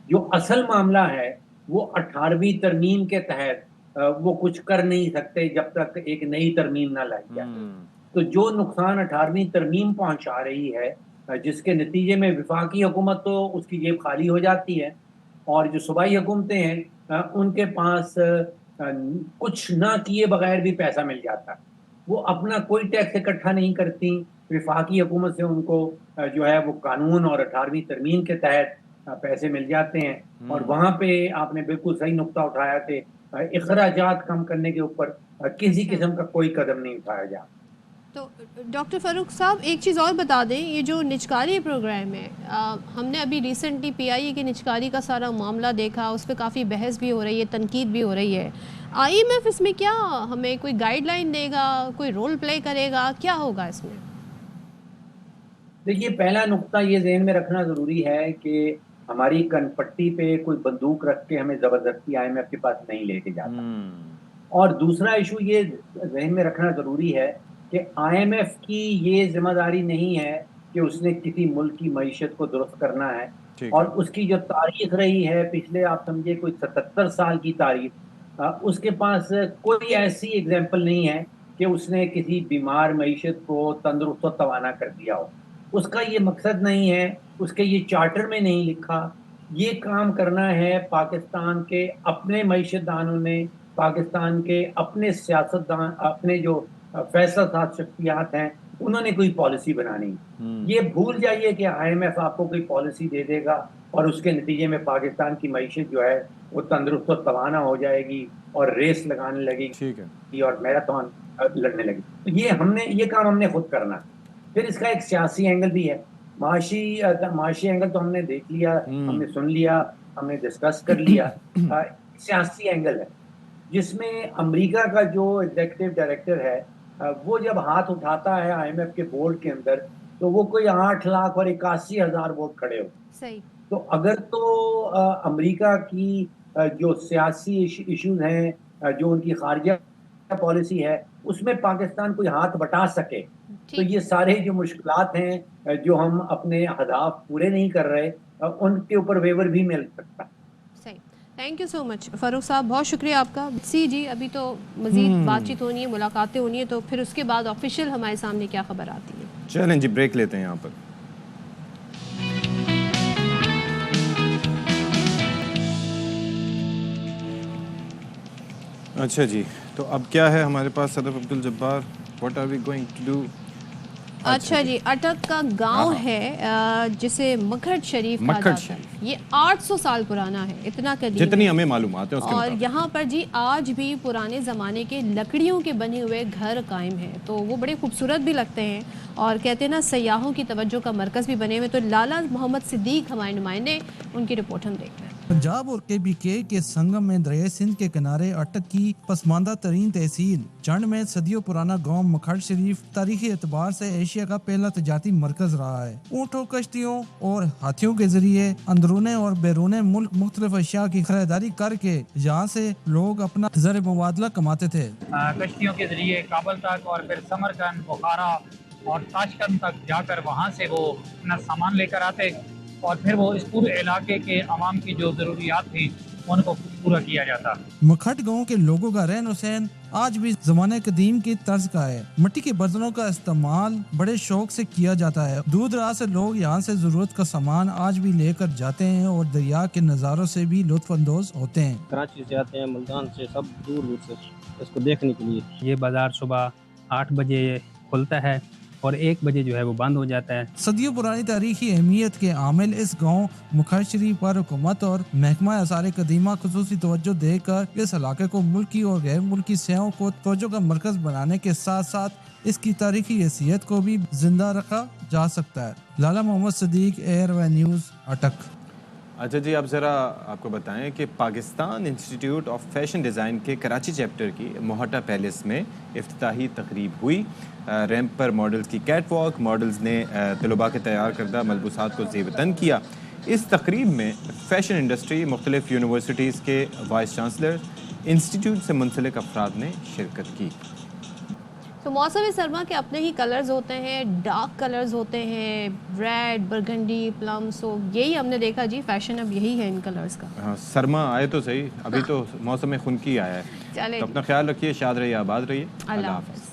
جو اصل معاملہ ہے وہ 18ویں ترمیم کے تحت وہ کچھ کر نہیں سکتے جب تک ایک نئی ترمیم نہ لائی جائے. تو جو نقصان 18ویں ترمیم پہنچا رہی ہے، جس کے نتیجے میں وفاقی حکومت تو اس کی جیب خالی ہو جاتی ہے اور جو صوبائی حکومتیں ہیں ان کے پاس کچھ نہ کیے بغیر بھی پیسہ مل جاتا ہے. وہ اپنا کوئی ٹیکس اکٹھا نہیں کرتی، وفاقی حکومت سے ان کو جو ہے وہ قانون اور 18ویں ترمیم کے تحت پیسے مل جاتے ہیں. اور وہاں پہ آپ نے بالکل صحیح نقطہ اٹھایا کہ اخراجات کم کرنے کے اوپر کسی قسم کا کوئی قدم نہیں اٹھایا جا.
تو ڈاکٹر فاروق صاحب ایک چیز اور بتا دیں، یہ جو نجکاری پروگرام ہے، ہم نے ابھی ریسنٹلی PIA کی نجکاری کا سارا معاملہ دیکھا، اس پہ کافی بحث بھی ہو رہی ہے، تنقید بھی ہو رہی ہے. IMF اس میں کیا ہمیں کوئی گائیڈ لائن دے گا، کوئی رول پلے کرے گا، کیا ہوگا اس میں؟
دیکھیے پہلا نقطہ یہ ذہن میں رکھنا ضروری ہے کہ ہماری کن پٹی پہ کوئی بندوق رکھ کے ہمیں زبردستی IMF کے پاس نہیں لے کے جاتا. اور دوسرا ایشو یہ ذہن میں رکھنا ضروری ہے کہ IMF کی یہ ذمہ داری نہیں ہے کہ اس نے کسی ملک کی معیشت کو درست کرنا ہے. اور اس کی جو تاریخ رہی ہے پچھلے آپ سمجھے کوئی 77 سال کی تاریخ، اس کے پاس کوئی ایسی ایگزامپل نہیں ہے کہ اس نے کسی بیمار معیشت کو تندرست و توانا کر دیا ہو. اس کا یہ مقصد نہیں ہے، اس کے یہ چارٹر میں نہیں لکھا. یہ کام کرنا ہے پاکستان کے اپنے معیشت دانوں نے، پاکستان کے اپنے سیاستدان، اپنے جو فیصلہ ساز شخصیات ہیں، انہوں نے کوئی پالیسی بنانی. یہ بھول جائیے کہ IMF آپ کو کوئی پالیسی دے دے گا اور اس کے نتیجے میں پاکستان کی معیشت جو ہے وہ تندرست و توانا ہو جائے گی اور ریس لگانے لگے گی اور میراتھن لڑنے لگی. تو یہ کام ہم نے خود کرنا. پھر اس کا ایک سیاسی اینگل بھی ہے. معاشی اینگل تو ہم نے دیکھ لیا، ہم نے سن لیا، ہم نے ڈسکس کر لیا. سیاسی اینگل ہے جس میں امریکہ کا جو ایگزیکٹو ڈائریکٹر ہے وہ جب ہاتھ اٹھاتا ہے IMF کے بورڈ کے اندر تو وہ کوئی 8,81,000 ووٹ کھڑے ہو. تو اگر تو امریکہ کی جو سیاسی ایشوز ہیں جو ان کی خارجہ پالیسی ہے اس میں پاکستان کوئی ہاتھ بٹا سکے. تو یہ سارے جو مشکلات ہیں جو ہم اپنے اہداف پورے نہیں کر رہے ان کے اوپر ویور بھی مل سکتا.
صحیح. تھینک یو سو مچ فاروق صاحب, بہت شکریہ آپ کا. جی ابھی تو مزید بات چیت ہونی ہے, ملاقاتیں ہونی ہے, تو پھر اس کے بعد آفیشیل ہمارے سامنے کیا خبر آتی ہے.
چلیں جی بریک لیتے ہیں یہاں پر. اچھا جی, تو اب کیا ہے ہمارے پاس Sadaf Abdul Jabbar, what are we going to do.
اچھا جی, اٹک کا گاؤں ہے جسے مکھٹ شریف کہا جاتا ہے. یہ 800 سال پرانا ہے, اتنا قدیم
جتنی ہمیں معلومات ہیں.
اور یہاں پر جی آج بھی پرانے زمانے کے لکڑیوں کے بنے ہوئے گھر قائم ہیں, تو وہ بڑے خوبصورت بھی لگتے ہیں اور کہتے ہیں نا سیاحوں کی توجہ کا مرکز بھی بنے ہوئے. تو لالا محمد صدیق ہمارے نمائندے, ان کی رپورٹ ہم دیکھ رہے ہیں.
پنجاب اور KBK کے سنگم میں دریائے سندھ کے کنارے اٹک کی پسماندہ ترین تحصیل چنڈ میں صدیوں پرانا گاؤں مکھٹ شریف تاریخی اعتبار سے ایشیا کا پہلا تجارتی مرکز رہا ہے. اونٹوں, کشتیوں اور ہاتھیوں کے ذریعے اندرون اور بیرون ملک مختلف اشیاء کی خریداری کر کے یہاں سے لوگ اپنا زر مبادلہ کماتے تھے.
کشتیوں کے ذریعے کابل تک اور پھر سمرقند, بخارا اور تاشقند تک جا کر وہاں سے وہ اپنا سامان لے کر آتے اور پھر وہ اس پورے علاقے کے عوام کی جو ضروریات تھیں ان کو پورا کیا جاتا.
مکھٹ گاؤں کے لوگوں کا رہن سہن آج بھی زمانہ قدیم کی طرز کا ہے. مٹی کے برتنوں کا استعمال بڑے شوق سے کیا جاتا ہے. دور دراز سے لوگ یہاں سے ضرورت کا سامان آج بھی لے کر جاتے ہیں اور دریا کے نظاروں سے بھی لطف اندوز ہوتے ہیں.
کراچی سے آتے ہیں, ملتان سے, سب دور دور سے اس کو دیکھنے کے لیے.
یہ بازار صبح 8 بجے کھلتا ہے اور 1 بجے جو ہے وہ بند ہو جاتا ہے.
صدیوں پرانی تاریخی اہمیت کے عامل اس گاؤں مکھٹ شریف پر حکومت اور محکمہ آثار قدیمہ خصوصی توجہ دے کر اس علاقے کو ملکی اور غیر ملکی سیاحوں کو توجہ کا مرکز بنانے کے ساتھ ساتھ اس کی تاریخی حیثیت کو بھی زندہ رکھا جا سکتا ہے. لالا محمد صدیق, ایئر وے نیوز, اٹک.
اچھا جی, اب ذرا آپ کو بتائیں کہ Pakistan institute of fashion design کے کراچی چیپٹر کی موہٹا پیلیس میں افتتاحی تقریب ہوئی. ریمپ پر ماڈلز کی کیٹ واک, ماڈلز نے طلباء کے تیار کردہ ملبوسات کو زیب تن کیا. اس تقریب میں فیشن انڈسٹری, مختلف یونیورسٹیز کے وائس چانسلر, انسٹیٹیوٹ سے منسلک افراد نے شرکت کی.
تو موسم سرما کے اپنے ہی کلرز ہوتے ہیں, ڈارک کلرز ہوتے ہیں, ریڈ, برگنڈی, پلم. سو یہی ہم نے دیکھا جی, فیشن اب یہی ہے ان کلرز کا.
ہاں, سرما آئے تو صحیح, ابھی تو موسم خنکی آیا ہے.
چلیں,
تو اپنا خیال رکھیے, شاد رہیے, آباد رہیے,
اللہ حافظ.